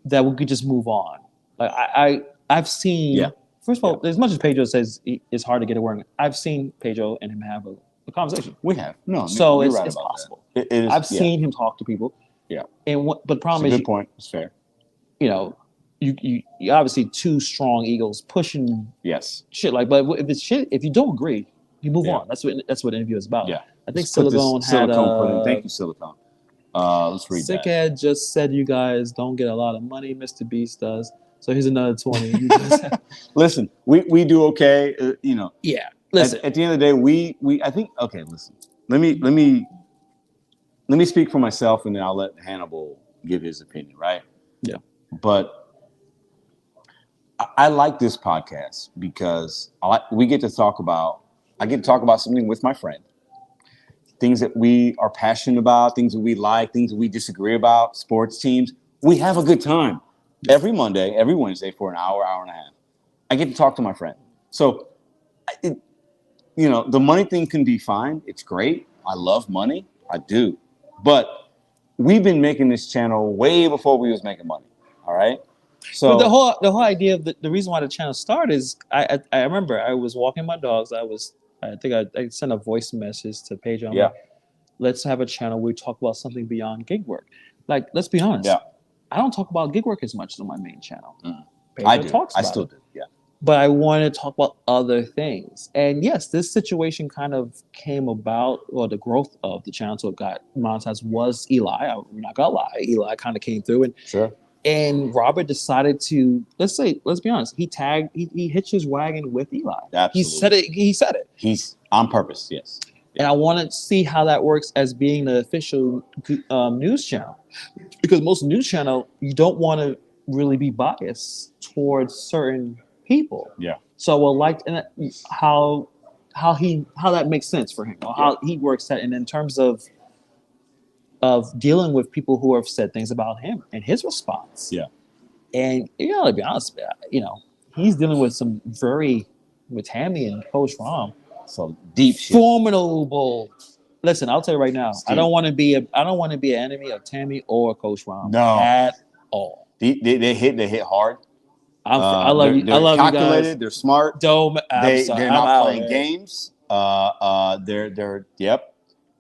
That we could just move on. Like I've seen. Yeah. First of all, as much as Pedro says it's hard to get a word in, I've seen Pedro and him have a conversation. We have. No. So it's right possible. It is, I've seen him talk to people. Yeah. And but the problem is, good point. It's fair. You know, you obviously 2 strong egos pushing. Yes. Shit like, but if it's shit, if you don't agree, you move on. That's what the interview is about. Yeah. I think Silicone had thank you, Silicone. Let's read that. Sickhead just said you guys don't get a lot of money. Mr. Beast does. So here's another 20. Listen, we do okay. You know. Yeah. Listen. At the end of the day, we I think okay. Listen, let me speak for myself, and then I'll let Hannibal give his opinion. Right. Yeah. But I like this podcast because we get to talk about. I get to talk about something with my friend. Things that we are passionate about, things that we like, things that we disagree about, sports teams. We have a good time. Every Monday, every Wednesday for an hour, hour and a half. I get to talk to my friend. So, you know, the money thing can be fine. It's great. I love money. I do. But we've been making this channel way before we was making money. All right? So the whole idea of the reason why the channel started is I remember I was walking my dogs. I think I sent a voice message to Pedro. Yeah. Like, let's have a channel where we talk about something beyond gig work. Like, let's be honest. Yeah. I don't talk about gig work as much as on my main channel. I do. I still do. Yeah. But I wanted to talk about other things. And yes, this situation kind of came about, or the growth of the channel until it got monetized was Eli. I'm not gonna lie. Eli kind of came through, and Robert decided to let's be honest. He hitched his wagon with Eli. Absolutely. He said it. He's on purpose. Yes. And I want to see how that works as being the official news channel, because most news channel you don't want to really be biased towards certain people. Yeah. So we'll like how that makes sense for him, or how he works that, and in terms of dealing with people who have said things about him and his response. Yeah. And you gotta be honest, you know, he's dealing with some with Tammy and Coach Rom. So deep shit. Formidable. Listen, I'll tell you right now. I don't want to be an enemy of Tammy or Coach Rom. No. At all. They hit hard. I love you. I love you guys. They're smart. They're not playing games. They're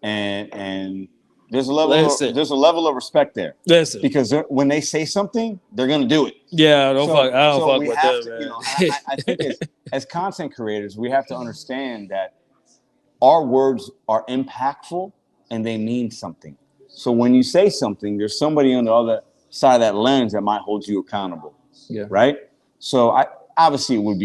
and there's a level of respect there. Listen, because when they say something, they're gonna do it. Yeah, I don't fuck with them. You know, I think as content creators, we have to understand that our words are impactful and they mean something. So when you say something, there's somebody on the other side of that lens that might hold you accountable. Yeah. Right. So obviously it would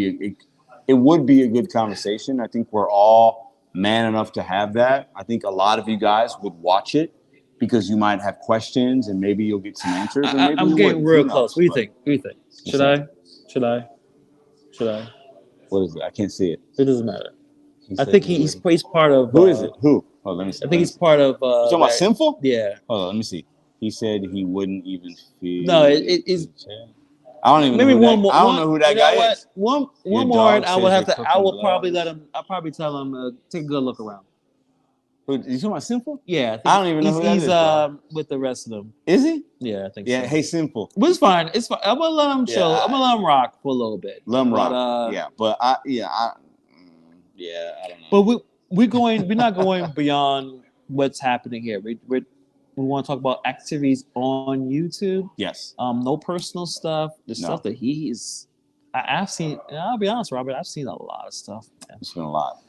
be a good conversation. I think we're all man enough to have that. I think a lot of you guys would watch it because you might have questions and maybe you'll get some answers. And maybe I'm getting real close. What do you think? Should I? What is it? I can't see it. It doesn't matter. I think he's part of. Who is it? Who? Oh, let me see. I think he's part of. You talking about that- Sinful? Yeah. Hold on, let me see. He said he wouldn't even feel. No, it is. I don't even Maybe know who one that, more. I don't know who that you guy know what? is. One Your more, dog and I would says have you're to. I would probably cooking let him. I'll probably tell him take a good look around. You talking about Sinful? Yeah, I, think I don't even know who that he's is, bro. with the rest of them. Is he? Yeah, I think Yeah. so. Hey, Sinful. But it's fine. It's fine. I'm gonna let him show. Yeah, I'm gonna let him rock for a little bit. Let him But, rock. Yeah, but I don't know. But we're not going beyond what's happening here. We want to talk about activities on YouTube. Yes. No personal stuff. The No. stuff that he's. I've seen. And I'll be honest, Robert. I've seen a lot of stuff, man. It's been a lot.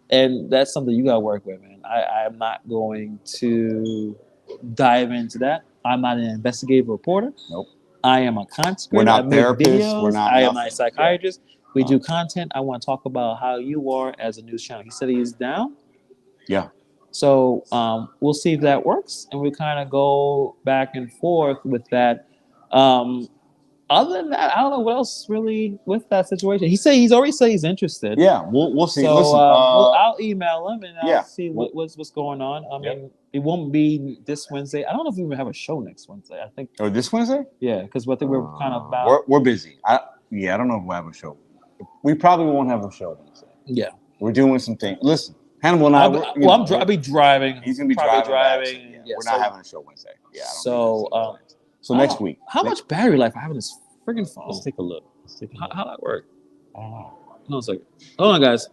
And that's something you gotta work with, man. I'm not going to dive into that. I'm not an investigative reporter. Nope. I am a content We're not I make therapists. videos. We're not I am nothing. not a psychiatrist. We No. do content. I want to talk about how you are as a news channel. He said he's down. Yeah. So we'll see if that works, and we kind of go back and forth with that. Other than that, I don't know what else really with that situation. He's already said he's interested. Yeah. We'll see. So Listen. I'll email him and I'll yeah. see what's going on. I mean, it won't be this Wednesday. I don't know if we even have a show next Wednesday. I think. Or this Wednesday? Yeah, because I think we're kind of about. We're busy. I don't know if we'll have a show. We probably won't have a show Wednesday. Yeah. We're doing some things. Listen, Hannibal and I. I'll be driving. He's gonna be driving. Back, so we're not having a show Wednesday. Yeah. So next week. How much battery life I have in this freaking phone? Let's take a look. How that work? I don't know. No, it's like, hold on, guys.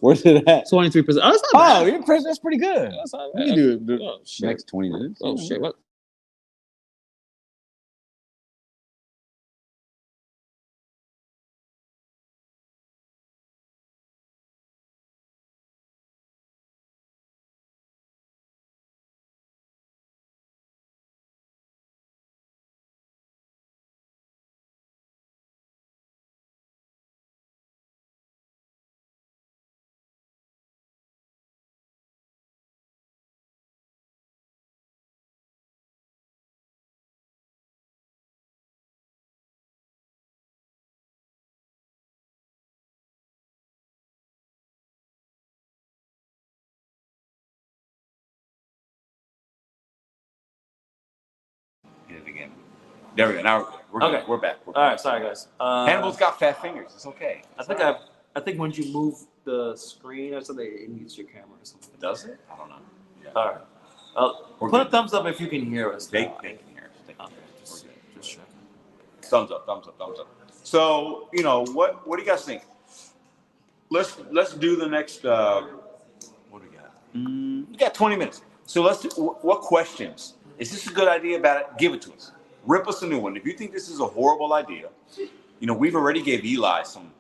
Where's it at? 23%. Oh, that's not bad. That's pretty good. That's not We bad. can do it the Oh, shit. next 20 minutes. Oh shit! What? Hit it again. There we go. Now we're good. Okay. We're back. All right, sorry guys. Hannibal's got fat fingers. It's okay. I think when you move the screen or something, it mutes your camera or something. Does it? I don't know. Yeah. All right. Put a thumbs up if you can hear us. They can hear us. Just checking. Thumbs up. So what do you guys think? Let's do the next. What do we got? We got 20 minutes. So let's do what questions? Is this a good idea? About it? Give it to us. Rip us a new one. If you think this is a horrible idea, we've already gave Eli some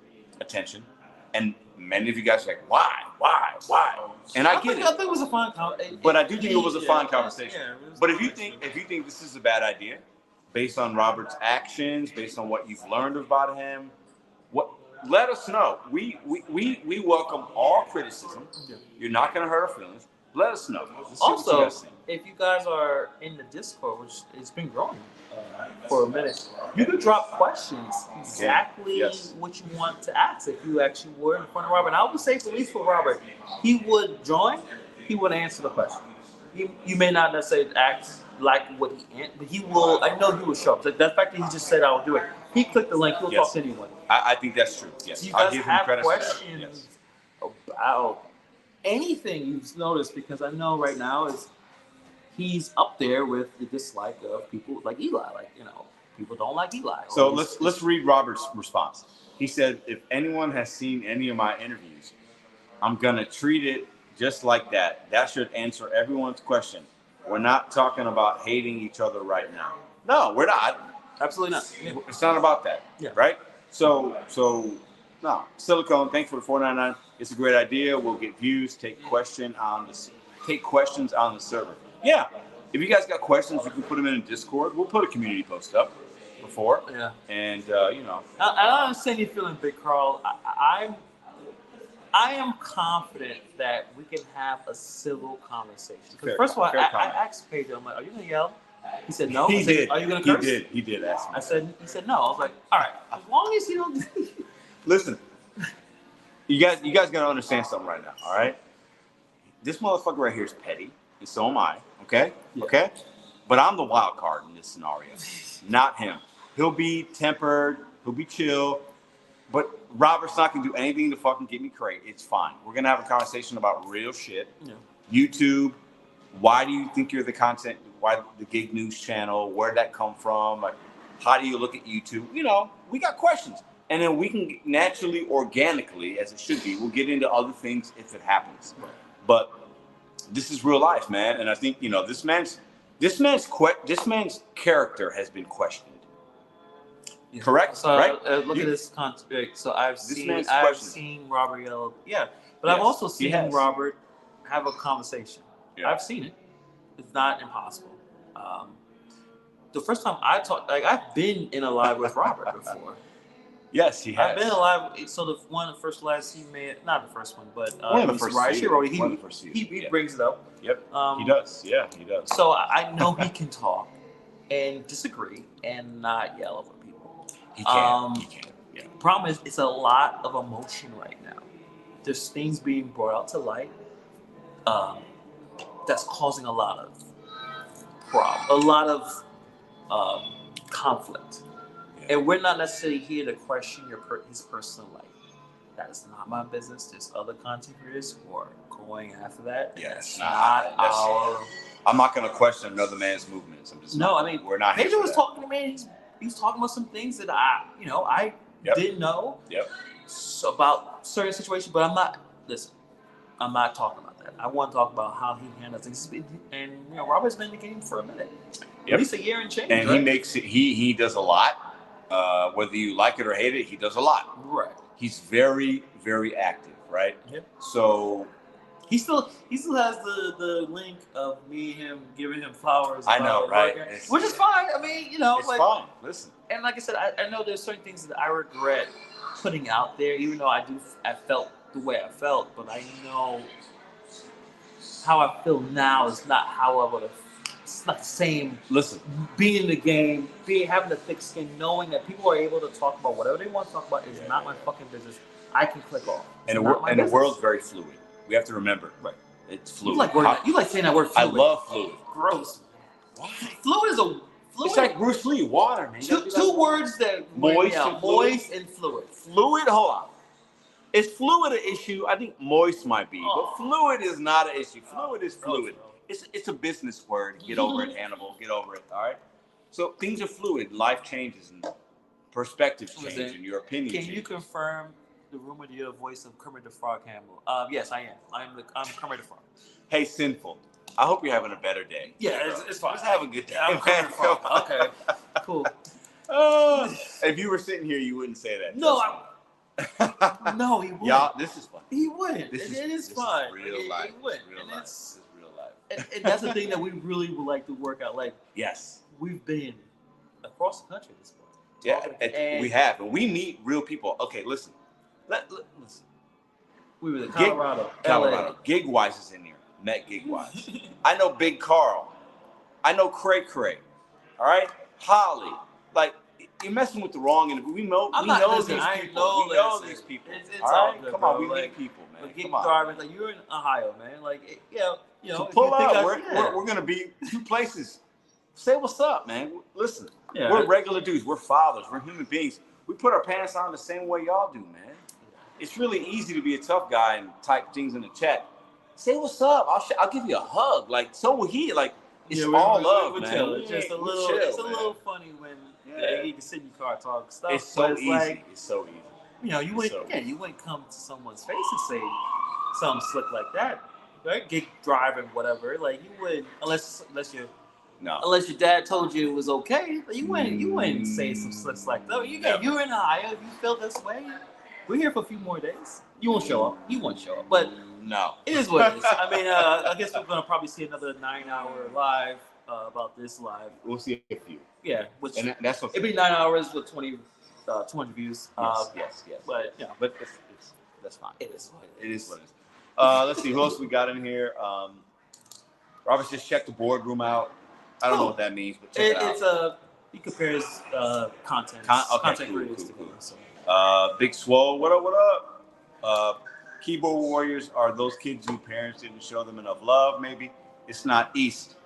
attention, and many of you guys are like, why? And I get it. I think it was a fun conversation. But I do think it was a fun conversation. Yeah, but if you think this is a bad idea, based on Robert's actions, based on what you've learned about him, let us know. We welcome all criticism. You're not going to hurt our feelings. Let us know. Also, if you guys are in the Discord, which has been growing for a minute, you can drop questions exactly what you want to ask. If you actually were in front of Robert, and I would say, at least for Robert, he would join. He would answer the question. You may not necessarily act like what he answered, but he will. I know he will show up. So the fact that he just said, "I'll do it." He clicked the link. He'll talk to anyone. I think that's true. Yes, So you I'll guys give him have credit questions about anything you've noticed, because I know right now he's up there with the dislike of people like Eli. People don't like Eli. So let's read Robert's response. He said, "If anyone has seen any of my interviews, I'm gonna treat it just like that. That should answer everyone's question. We're not talking about hating each other right now. No, we're not. Absolutely not. Yeah. It's not about that. Yeah. Right? So no. Silicone, thanks for the $4.99. It's a great idea. We'll get views. Take questions on the server. Yeah. If you guys got questions, you can put them in Discord. We'll put a community post up before. Yeah. And I understand you feeling big, Carl. I am confident that we can have a civil conversation. First of all, I asked Pedro, I'm like, "Are you gonna yell?" He said, "No." He did. "Are you gonna curse?" He did ask me. He said, "No." I was like, "All right, as long as you don't." Listen, you guys gotta understand something right now. All right, this motherfucker right here is petty, and so am I. Okay, Yeah. okay, but I'm the wild card in this scenario, not him. He'll be tempered. He'll be chill. But Robert's not gonna do anything to fucking get me crazy. It's fine. We're gonna have a conversation about real shit. Yeah. YouTube. Why do you think you're the content? Why the Gig News channel? Where did that come from? Like, how do you look at YouTube? You know, we got questions, and then we can naturally, organically, as it should be, we'll get into other things if it happens. Right. But this is real life, man, and I think this man's character has been questioned. Yeah. Correct, so, right? Look at this contract. So I've seen Robert yell. Yeah, but Yes, I've also he seen has. Robert have a conversation. Yeah. I've seen it. It's not impossible. The first time I talked, like I've been in a live with Robert before. Yes, he has. I've been alive. So the first live he made, not the first one, but one of the first. He brings it up. Yep. He does. Yeah, he does. So I know he can talk and disagree and not yell over people. He can. Yeah. The problem is it's a lot of emotion right now. There's things being brought out to light that's causing a lot of conflict. Yeah. And we're not necessarily here to question his personal life. That is not my business. There's other content creators who are going after that. Yeah, that's not our. I'm not going to question another man's movements. I'm just we're not. Pedro was talking to me. He was talking about some things that I didn't know. Yep. About certain situations, but I'm not. Listen, I'm not talking about that. I want to talk about how he handles things. And Robert's been in the game for a minute, at least a year and change. And right? he makes it. He does a lot. Whether you like it or hate it, he does a lot. Right. He's very, very active. Right. Yep. So he still has the link of me and him giving him flowers. I know, right? Which is fine. I mean, it's fine. Listen. And like I said, I know there's certain things that I regret putting out there, even though I felt the way I felt, but I know how I feel now is not how I would have. It's not the same. Listen, being in the game, having a thick skin, knowing that people are able to talk about whatever they want to talk about is not my fucking business. I can click off. And the world's very fluid. We have to remember, right? It's fluid. You like saying that word fluid. I love fluid. Gross. Why? Fluid is a. It's like Bruce Lee, water, man. Two words that moist and fluid. Fluid, hold on. Is fluid an issue? I think moist might be, but fluid is not an issue. Fluid is fluid. It's a business word. Get over it, Hannibal. Get over it. All right. So things are fluid. Life changes and perspectives change, and your opinion changes. Can you confirm the rumor that you're the voice of Kermit the Frog, Hannibal? Yes, I am. I'm Kermit the Frog. Hey, Sinful. I hope you're having a better day. Yeah, it's fine. Let's have a good day. I'm Kermit the Frog. Okay, cool. If you were sitting here, you wouldn't say that. No, no, he wouldn't. Y'all, this is fun. He wouldn't. It is fun. Real life. He wouldn't. Real life. This is real life. And that's the thing that we really would like to work out. Like, yes, we've been across the country at this point. Yeah, we have. And we meet real people. Okay, listen. Listen. We were in Colorado. Colorado. Gigwise is in here. Met Gigwise. I know Big Carl. I know Cray Cray. All right? Holly. Like, you're messing with the wrong end. We know these people. It's all right? good, come bro. on, we meet people, man. Come on. Garbage, like, you're in Ohio, man. Like, So pull up. We're going to be two places. Say what's up, man. Listen, we're regular dudes. We're fathers. We're human beings. We put our pants on the same way y'all do, man. It's really easy to be a tough guy and type things in the chat. Say what's up. I'll give you a hug. Like, so will he. Like, it's all love, man. It's just a little. It's a little funny when you can sit in your car talk stuff. It's so easy. Like, it's so easy. You wouldn't come to someone's face and say something slick like that, right? Get driving, whatever. Like, you wouldn't unless your dad told you it was okay. You wouldn't say some slicks like that. You're in Ohio. If you feel this way, we're here for a few more days. You won't show up. But no, it is what it is. I mean, I guess we're gonna probably see another 9-hour live about this live. We'll see a few. Yeah, and that's okay. It'd be 9 hours with 200 views. Yes. But that's fine. It is what it is. Let's see who else we got in here. Robert just checked the boardroom out. I don't know what that means, but check it out. He compares content. Content creators together. Big Swole, what up? Keyboard warriors are those kids whose parents didn't show them enough love. Maybe it's not East.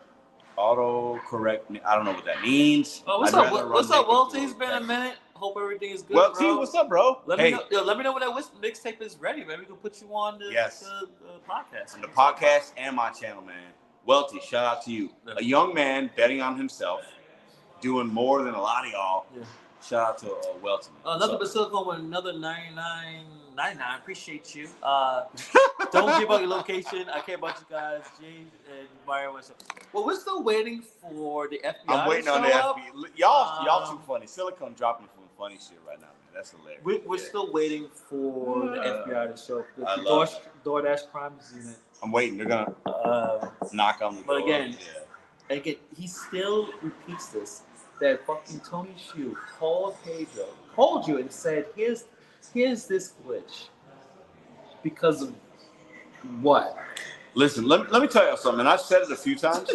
Auto correct me. I don't know what that means. Oh, what's up? What's up, Welty? It's been a minute. Hope everything is good, Welty, bro. what's up, bro? Let me know. Yo, let me know when that mixtape is ready, man. We can put you on the podcast. On the podcast and my channel, man. Welty, shout out to you. A young man betting on himself, doing more than a lot of y'all. Yeah. Shout out to Welty. Nothing but silicone with another 99.99. Appreciate you. Don't give out your location. I care about you guys, James and Mario. Well, we're still waiting for the FBI. I'm waiting on the FBI. Y'all too funny. Silicone dropping some funny shit right now, man. That's hilarious. We're still waiting for the FBI to show up. The DoorDash Crimes Unit. I'm waiting. They're gonna knock on the door. But again, he still repeats this. That fucking Tony Hsiu called you and said, here's this glitch. Because of what? Listen, let me tell you something. And I've said it a few times,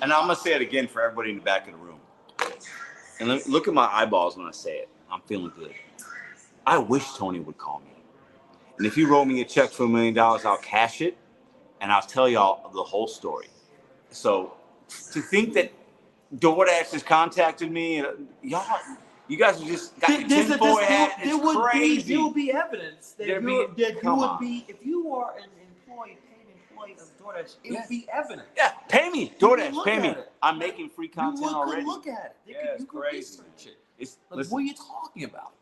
and I'm gonna say it again for everybody in the back of the room. And look at my eyeballs when I say it. I'm feeling good. I wish Tony would call me. And if he wrote me a check for $1 million, I'll cash it, and I'll tell y'all the whole story. So to think that DoorDash has contacted me, and you guys are just got your tinfoil hat. It's crazy. There will be evidence that you would be, if you are an paid employee of DoorDash, it would be evidence. Yeah, pay me, DoorDash, pay me. I'm making free content already. Look at it. It's crazy. What are you talking about?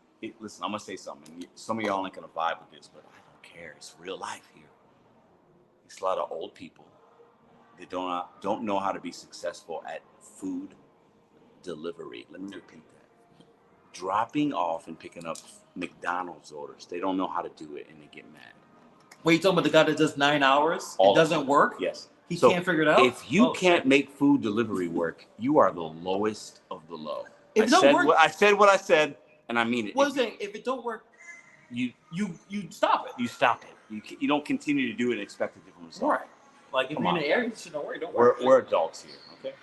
Listen, I'm gonna say something. Some of y'all ain't gonna vibe with this, but I don't care. It's real life here. It's a lot of old people that don't know how to be successful at food delivery. Let me repeat that. Dropping off and picking up McDonald's orders. They don't know how to do it and they get mad. Wait, you talking about the guy that does 9 hours? It doesn't work? Yes. He can't figure it out? If you can't make food delivery work, you are the lowest of the low. I said what I said, and I mean it. What I'm saying, if it don't work, you stop it. You stop it. You don't continue to do it and expect a different result. Right. Like if you're in an area, you should know where. Don't worry. We're adults here, okay?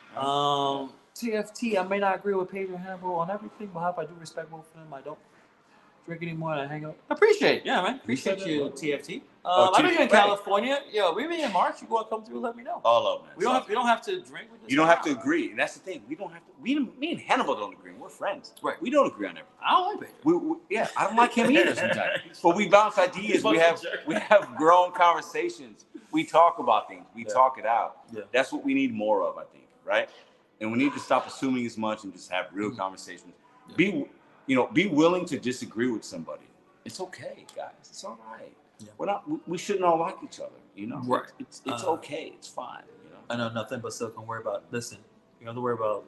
TFT. I may not agree with Pedro Hannibal on everything, but I do respect both of them. I don't drink anymore and I hang out. Appreciate it. Yeah, man. Appreciate you, TFT. I know you're in California. Yo, we be in March. You want to come through? Let me know. All of them. We don't have to drink with this. You don't have to agree, and that's the thing. We don't have to. Me and Hannibal don't agree. We're friends. Right. We don't agree on everything. I don't like Pedro. Yeah, I don't like him either sometimes. But we bounce ideas. We have grown conversations. We talk about things. We talk it out. Yeah. That's what we need more of, I think. Right. And we need to stop assuming as much and just have real conversations. Yeah. Be willing to disagree with somebody. It's okay, guys. It's all right. Yeah. We shouldn't all like each other, you know. Right. It's okay. It's fine. You know. I know nothing but silicone. Worry about. Listen, you don't have to worry about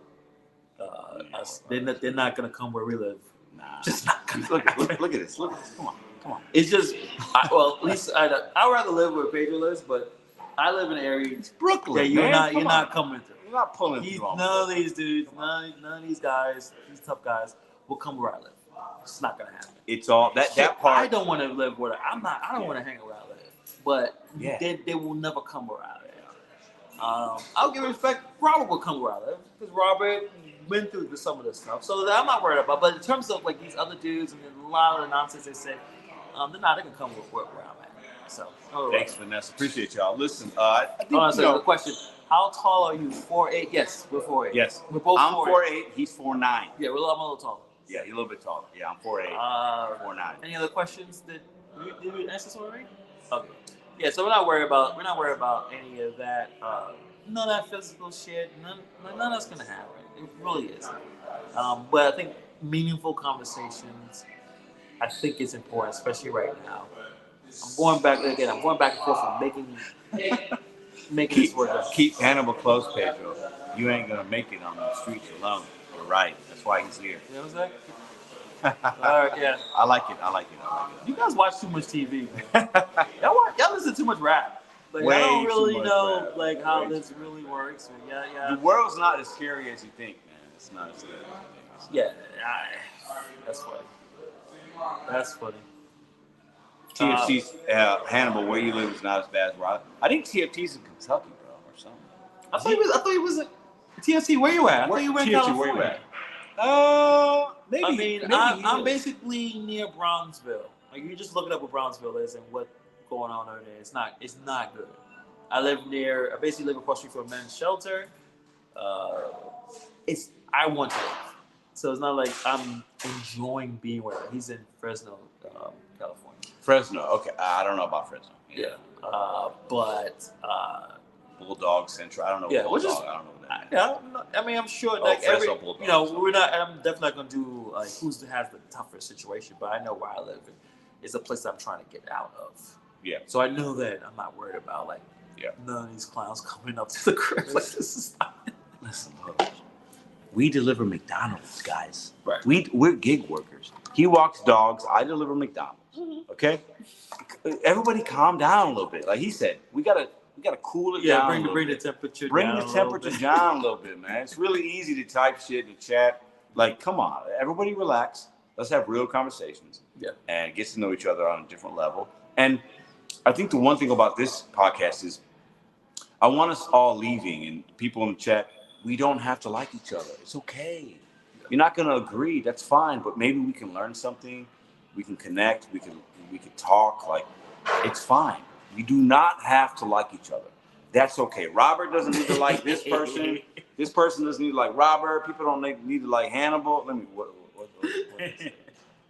us. They're not gonna come where we live. Nah. Just not gonna. Look at this. Look at this. Come on. It's just. At least I'd rather live where Pedro lives, but I live in an area. It's Brooklyn. Yeah, you're not coming through. You're not pulling through. None of these dudes, none of these guys, these tough guys, will come where I live. It's not gonna happen. It's all that part. I don't want to live where I don't want to hang where I live, but they will never come where I live. I'll give respect. Robert will come where I live because Robert went through some of this stuff, so that I'm not worried about. But in terms of like these other dudes and a lot of the nonsense they say, they're not gonna come where I'm at. So thanks, Vanessa. Appreciate y'all. Listen, I think the question. How tall are you? 4'8"? Yes, we're 4'8". Yes. We're both 4'8". I'm 4'8". He's 4'9". Yeah, I'm a little taller. Yeah, you're a little bit taller. Yeah, I'm 4'8". 4'9". Any other questions that did we answer this already? Okay. Yeah, so we're not worried about any of that. None of that physical shit. None of that's gonna happen. It really is. But I think meaningful conversations. I think it's important, especially right now. I'm going back and forth and making this work out. Keep Hannibal close, Pedro. You ain't gonna make it on the streets alone. You're right. That's why he's here. You know what I'm saying? All right, yeah. I like it. You guys watch too much TV, man. y'all listen to too much rap. Like, I don't really know like how this really works. Yeah. The world's not as scary as you think, man. It's not as scary as you think. That's funny. TFC's Hannibal, where you live is not as bad as where I think TFT's in Kentucky, bro, or something. I thought he was at TFC. Where you at? I thought you were in California. Where you at? Maybe. I'm basically near Brownsville. Like, you just look it up what Brownsville is and what going on over there. It's not good. I basically live across the street from a men's shelter. I want to live. So it's not like I'm enjoying being where he's in Fresno, California. Fresno. Okay, I don't know about Fresno. Yeah. But Bulldog Central. I don't know. Yeah, Bulldog. which is I don't know what that is. yeah. I mean, I'm sure like Fresno Bulldogs. you know, we're not. I'm definitely not gonna do like who's has the tougher situation. But I know where I live is a place that I'm trying to get out of. Yeah. So I know that I'm not worried about like none of these clowns coming up to the crib. Like this is not. Listen, look. We deliver McDonald's, guys. Right. We're gig workers. He walks dogs. I deliver McDonald's. Mm-hmm. Okay. Everybody, calm down a little bit. Like he said, we gotta cool it down. Bring the temperature. Bring down the temperature down a little bit, man. It's really easy to type shit and chat. Like, come on, everybody, relax. Let's have real conversations. Yeah. And get to know each other on a different level. And I think the one thing about this podcast is, I want us all leaving and people in the chat. We don't have to like each other. It's okay. You're not going to agree. That's fine. But maybe we can learn something. We can connect. We can talk. Like, it's fine. You do not have to like each other. That's okay. Robert doesn't need to like this person. This person doesn't need to like Robert. People don't need to like Hannibal. Let me. What is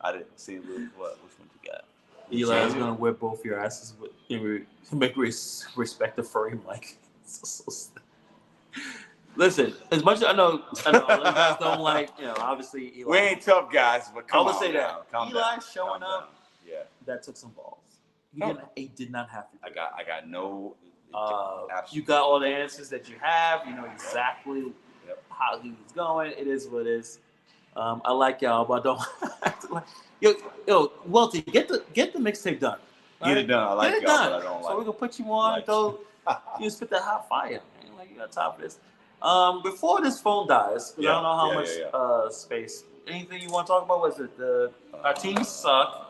I didn't see what. Which one you got? Eli's gonna whip both your asses, but make respect the frame. Like, listen, as much as I know, guys don't like, obviously Eli. We ain't tough guys, but come on. I would say now. that Eli showing up, that took some balls. He did not have to. I got no. You got all the answers that you have. You know exactly how he's going. It is what it is. I like y'all, but don't have to like. Yo, Welty, get the mixtape done. Right? Get it done. I like y'all, but I don't like. So we're gonna put you on. You spit that hot fire, man. Like you got top of this. Before this phone dies, because I don't know how much space. Anything you want to talk about? Was it our teams suck?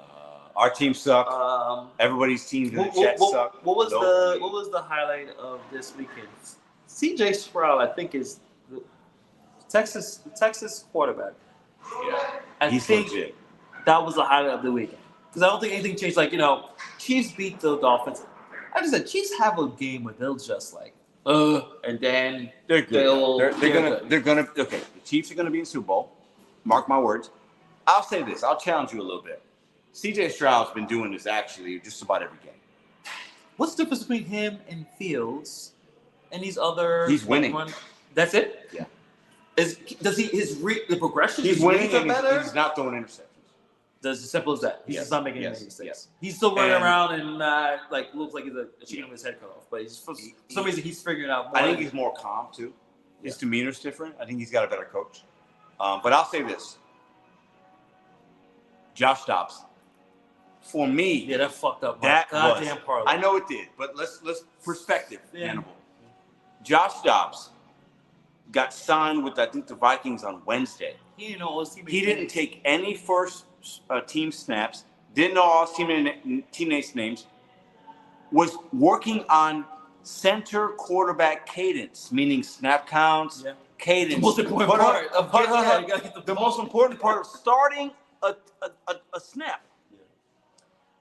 Our team suck. Everybody's teams in the chat suck. What was the highlight of this weekend? CJ Sproul, I think, is the Texas quarterback. Yeah, he's legit. That was the highlight of the weekend because I don't think anything changed. Like Chiefs beat the Dolphins. I just said Chiefs have a game where they'll just like, and then they're good. They're gonna. Okay, the Chiefs are gonna be in Super Bowl. Mark my words. I'll say this. I'll challenge you a little bit. CJ Stroud's been doing this actually just about every game. What's the difference between him and Fields and these other? He's winning. That's it. Yeah. The progression? He's winning and he's not throwing interceptions. That's as simple as that. He's just not making any mistakes. Yes. He's still running around and looks like he's cheating with his head cut off. But for some reason he's figuring out more. I think he's more calm too. His demeanor's different. I think he's got a better coach. But I'll say this. Josh Dobbs. For me, that fucked up. That goddamn parlay. I know it did, but let's perspective, Hannibal. Josh Dobbs got signed with I think the Vikings on Wednesday. He didn't know all his teammates. He didn't take any first team snaps. Didn't know all his teammates' names. Was working on center quarterback cadence, meaning snap counts, cadence. The most important part the most important part of starting a snap.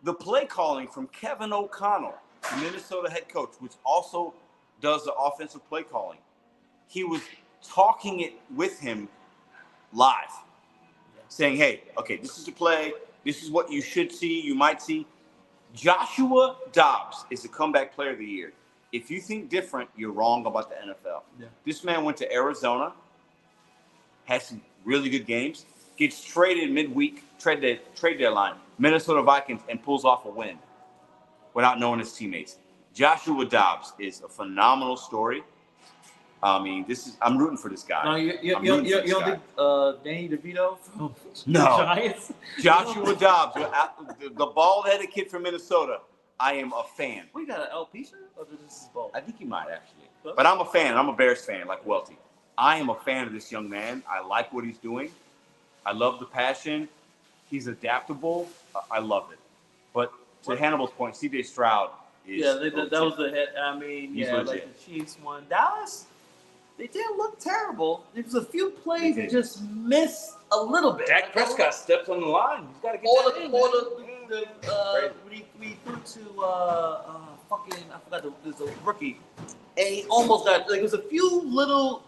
The play calling from Kevin O'Connell, the Minnesota head coach, which also does the offensive play calling. He was talking it with him live, saying, hey, okay, this is the play. This is what you should see, you might see. Joshua Dobbs is the comeback player of the year. If you think different, you're wrong about the NFL. Yeah. This man went to Arizona, had some really good games, gets traded midweek, trade deadline, Minnesota Vikings, and pulls off a win without knowing his teammates. Joshua Dobbs is a phenomenal story. I mean, I'm rooting for this guy. No, you don't think Danny DeVito from the Giants? Joshua Dobbs, the bald-headed kid from Minnesota. I am a fan. We got an LP shirt? Or this is bald? I think he might, actually. But I'm a fan. I'm a Bears fan, like Welty. I am a fan of this young man. I like what he's doing. I love the passion. He's adaptable. I love it. But to Hannibal's point, CJ Stroud is... Yeah, that was the head. I mean, like the Chiefs won. Dallas, they didn't look terrible. There was a few plays that just missed a little bit. Dak Prescott steps on the line. He's got to get that in. we threw to fucking I forgot there's a rookie. And he almost got like it was a few little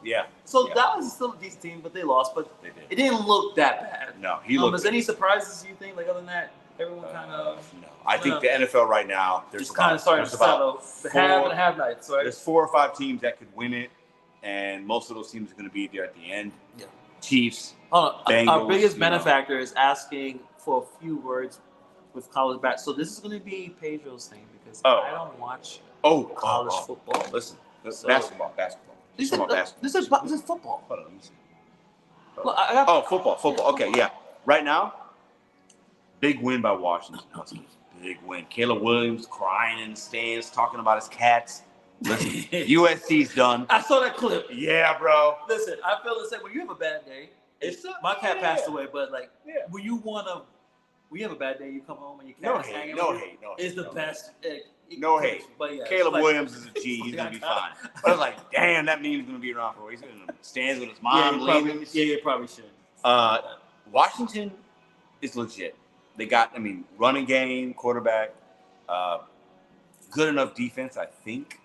So that was still a decent team, but they lost. But it didn't look that bad. No, he looked. Is any surprises you think? Like other than that, everyone kind of. No, I think the NFL right now there's kind of starting to settle. The have and have nights, right? There's 4 or 5 teams that could win it, and most of those teams are going to be there at the end. Yeah. Chiefs. Bengals, our biggest benefactor is asking for a few words with college back. So this is going to be Pedro's thing because I don't watch college football. Listen, basketball. This is football. Hold on, let me see. Football. Okay, yeah. Right now, big win by Washington Huskies. Big win. Caleb Williams crying in the stands, talking about his cats. Listen, USC's done. I saw that clip. Yeah, bro. Listen, I feel the same. When you have a bad day, my cat passed away, but like, when you have a bad day, you come home and your cat is hanging. No hate. It's the best. No hate. But yeah, Caleb Williams is a G. He's gonna be fine. But I was like, damn, that meme's gonna be around for a while. He's in the stands with his mom. You probably should. Washington is legit. They got, running game, quarterback, good enough defense, I think.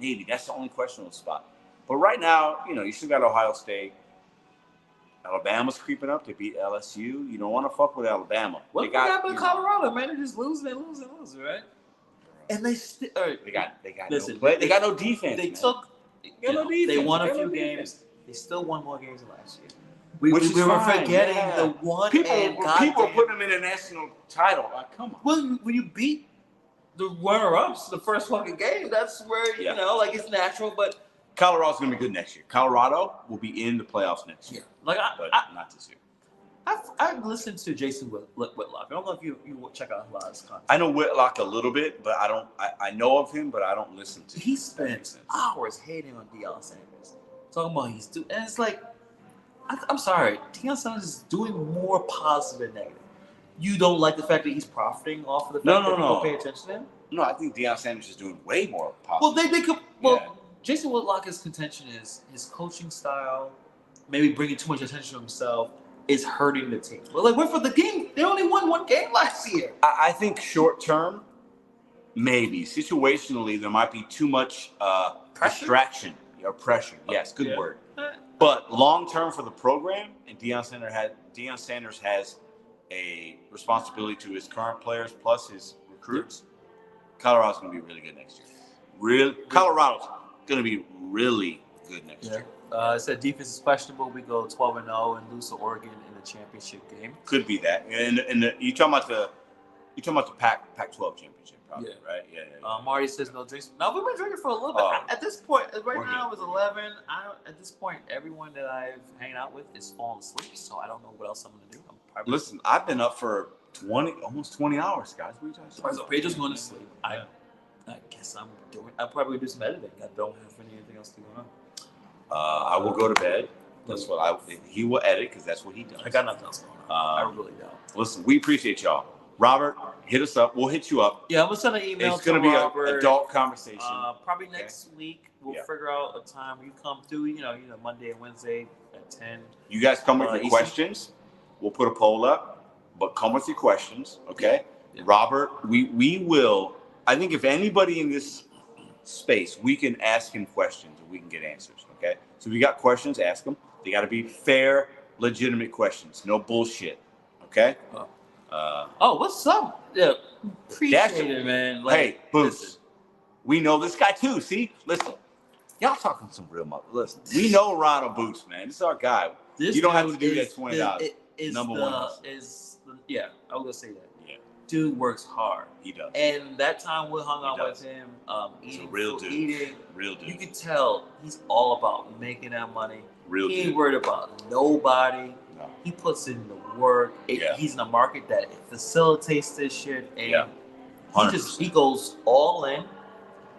Maybe that's the only questionable spot. But right now, you still got Ohio State. Alabama's creeping up. They beat LSU. You don't want to fuck with Alabama. What happened in Colorado, man? They just lose, right? And they still. They got no play. They got no defense. They won a few games. They still won more games than last year. We were forgetting the one. People are putting them in a national title. Come on. When you beat the runner-ups the first fucking game, that's where it's natural. But Colorado's gonna be good next year. Colorado will be in the playoffs next year. But not this year. I've listened to Jason Whitlock. I don't know if you check out a lot of his content. I know Whitlock a little bit, but I know of him, but I don't listen to him. He spends hours hating on Deion Sanders, talking about and it's like, I'm sorry, Deion Sanders is doing more positive than negative. You don't like the fact that he's profiting off of the fact that people pay attention to him? No, I think Deion Sanders is doing way more positive. Jason Whitlock's contention is his coaching style, maybe bringing too much attention to himself, is hurting the team. But wait for the game. They only won one game last year. I think short term, maybe. Situationally, there might be too much distraction or pressure. Yes, good word. But long term for the program, and Deion Sanders has a responsibility to his current players plus his recruits. Colorado's going to be really good next year. Colorado's going to be really good next year. It said defense is questionable. We go 12-0 and lose to Oregon in the championship game. Could be that. And you talking about the Pac-12 championship, probably, right? Yeah. Marty says no drinks. No, we've been drinking for a little bit. At this point, right now it's 11. At this point, everyone that I've hanging out with is falling asleep, so I don't know what else I'm going to do. Listen, I've been up for almost 20 hours, guys. What are you talking about? So Pedro's going to sleep. I guess I'll probably do some editing. I don't have anything else to go on. I will go to bed. That's what he will edit because that's what he does. I got nothing else going on. I really don't. Listen, we appreciate y'all. Robert, hit us up. We'll hit you up. Yeah, I'm gonna send an email. It's gonna be an adult conversation. Probably next week we'll figure out a time you come through. Monday and Wednesday at 10. You guys come with your questions. We'll put a poll up, but come with your questions, okay? Yeah. Robert, we will. I think if anybody in this space, we can ask him questions and we can get answers, okay? So if you got questions, ask them. They got to be fair, legitimate questions. No bullshit, okay? What's up? Yeah, appreciate it, man. Hey, Boots, we know this guy too. See, listen, y'all talking some real mother. Listen, we know Ronald Boots, man. This is our guy. You don't have to do that $20. Number one. I was gonna say that. Yeah. Dude works hard. He does. And that time we hung out with him, eating, real dude. You can tell he's all about making that money. He ain't worried about nobody. No. He puts in the work. He's in a market that facilitates this shit, and he goes all in,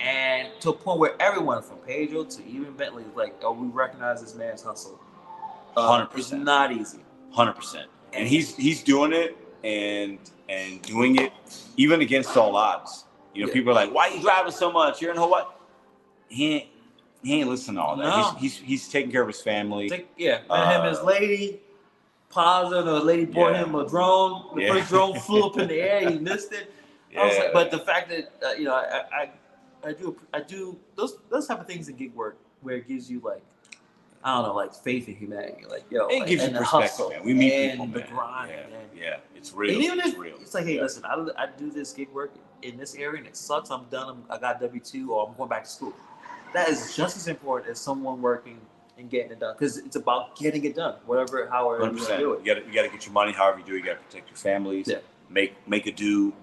and to a point where everyone from Pedro to even Bentley is like, we recognize this man's hustle. 100%. It's not easy. 100%. And he's doing it and doing it even against all odds. People are like, "Why are you driving so much? You're in Hawaii." He ain't listening to all that. No. He's taking care of his family. Met him, his lady. pausing, or a lady brought Yeah. him a drone. The Yeah. first drone flew up in the air. He missed it. I was Yeah. like, but the fact that I do those type of things in gig work where it gives you like, I don't know, like faith in humanity, like It gives you and the perspective, hustle, man. We meet and people, the man. grind, Yeah, and yeah, it's real. and even It's if real. it's like, hey, Yeah. listen, I do this gig work in this area and it sucks. I'm done. I got W-2 or I'm going back to school. That is just as important as someone working and getting it done, because it's about getting it done, however you 100%. do it. You got to get your money. However you do, you got to protect your families. Yeah. Make a do.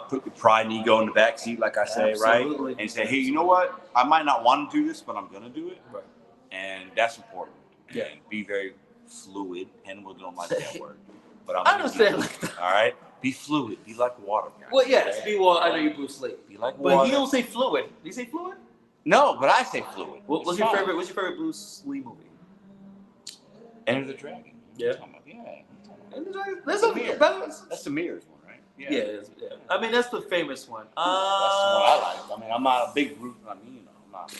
Put your pride and ego in the back seat, like I say, Absolutely. right? And say, hey, you know what? I might not want to do this, but I'm gonna do it, Right. and that's important. Yeah. And be very fluid. And we don't like that word, but I understand like that. All right. Be fluid. Be like water. Guys. Well, yes, be water. I know you Bruce Lee. Be like But water. he don't say fluid. Do you say fluid? No, but I say fluid. What's your favorite Bruce Lee movie? Enter the Dragon. Yeah. Yeah. That's the Mirrors one, right? Yeah. I mean, that's the famous one. That's the one I like. I mean, I'm not a big Bruce. I mean, I'm not.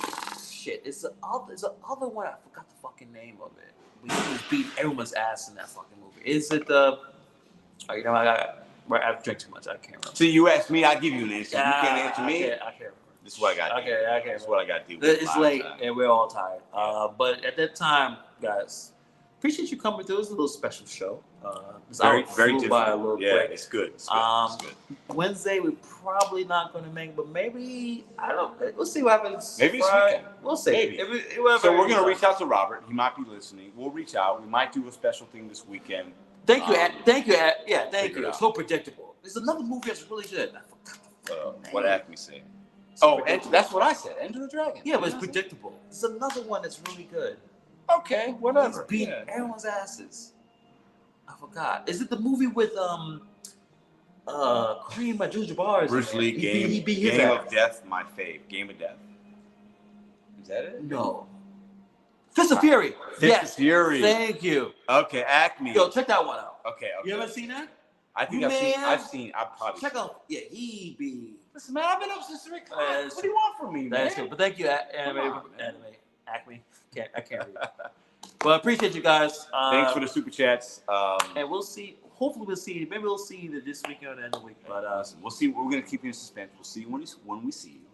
Shit, it's the other one. I forgot the fucking name of it. We was beating everyone's ass in that fucking movie. Is it the? Oh, you know, I've drank too much. I can't remember. See, you asked me, I give you an answer. You can't answer me. I can't remember. This is what I got. I can't. This is what I got to do. It's late and we're all tired. But at that time, guys, appreciate you coming through. It was a little special show. Very different. By a little quick. It's good. It's good. Wednesday we're probably not going to make, but maybe we'll see what happens. Maybe this weekend. We'll see. Maybe. So we're going to reach out to Robert. He might be listening. We'll reach out. We might do a special thing this weekend. Thank you. Thank you. It's so predictable. There's another movie that's really good. I forgot what Acme say? Oh, that's what I said. Enter the Dragon. Yeah, but it's predictable. There's another one that's really good. Okay, whatever. He's beating everyone's asses. I forgot. Is it the movie with Kareem Abdul-Jabbar? Bruce Lee, Game of Death, my fave. Game of Death. Is that it? No. Fist of Fury. Fist of Fury. Thank you. Okay, Acme. Yo, check that one out. Okay. You haven't seen that? I think I've probably. Check out. Yeah, he be. Listen, man, I've been up since 3 o'clock. What do you want from me, man? That's good. But thank you, Anime. Acme. I can't read. But appreciate you guys. Thanks for the super chats. And we'll see. Hopefully, we'll see. Maybe we'll see either this weekend or the end of the week. But listen, we'll see. We're gonna keep you in suspense. We'll see when we see you,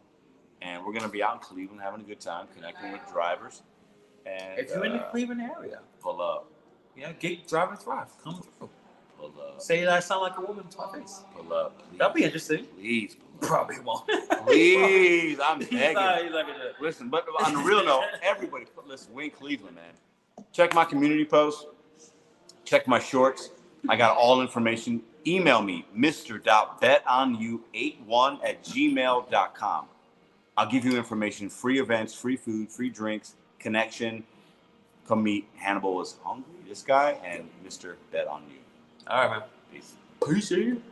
and we're gonna be out in Cleveland having a good time, connecting with drivers. And if you're in the Cleveland area, pull up. Yeah, get Drive and Thrive. Come through. Pull up. Say that I sound like a woman to my face. Pull up. Please. That'll be interesting. Please. Pull up. Probably won't. Please, I'm begging. He's not gonna do it. Listen, but on the real note, everybody, listen, we in Cleveland, man. Check my community posts. Check my shorts. I got all information. Email me, mr.betonu81@gmail.com. I'll give you information, free events, free food, free drinks, connection. Come meet Hannibal is Hungry, this guy, and Mr. Bet on You. All right, man. Peace. Appreciate you.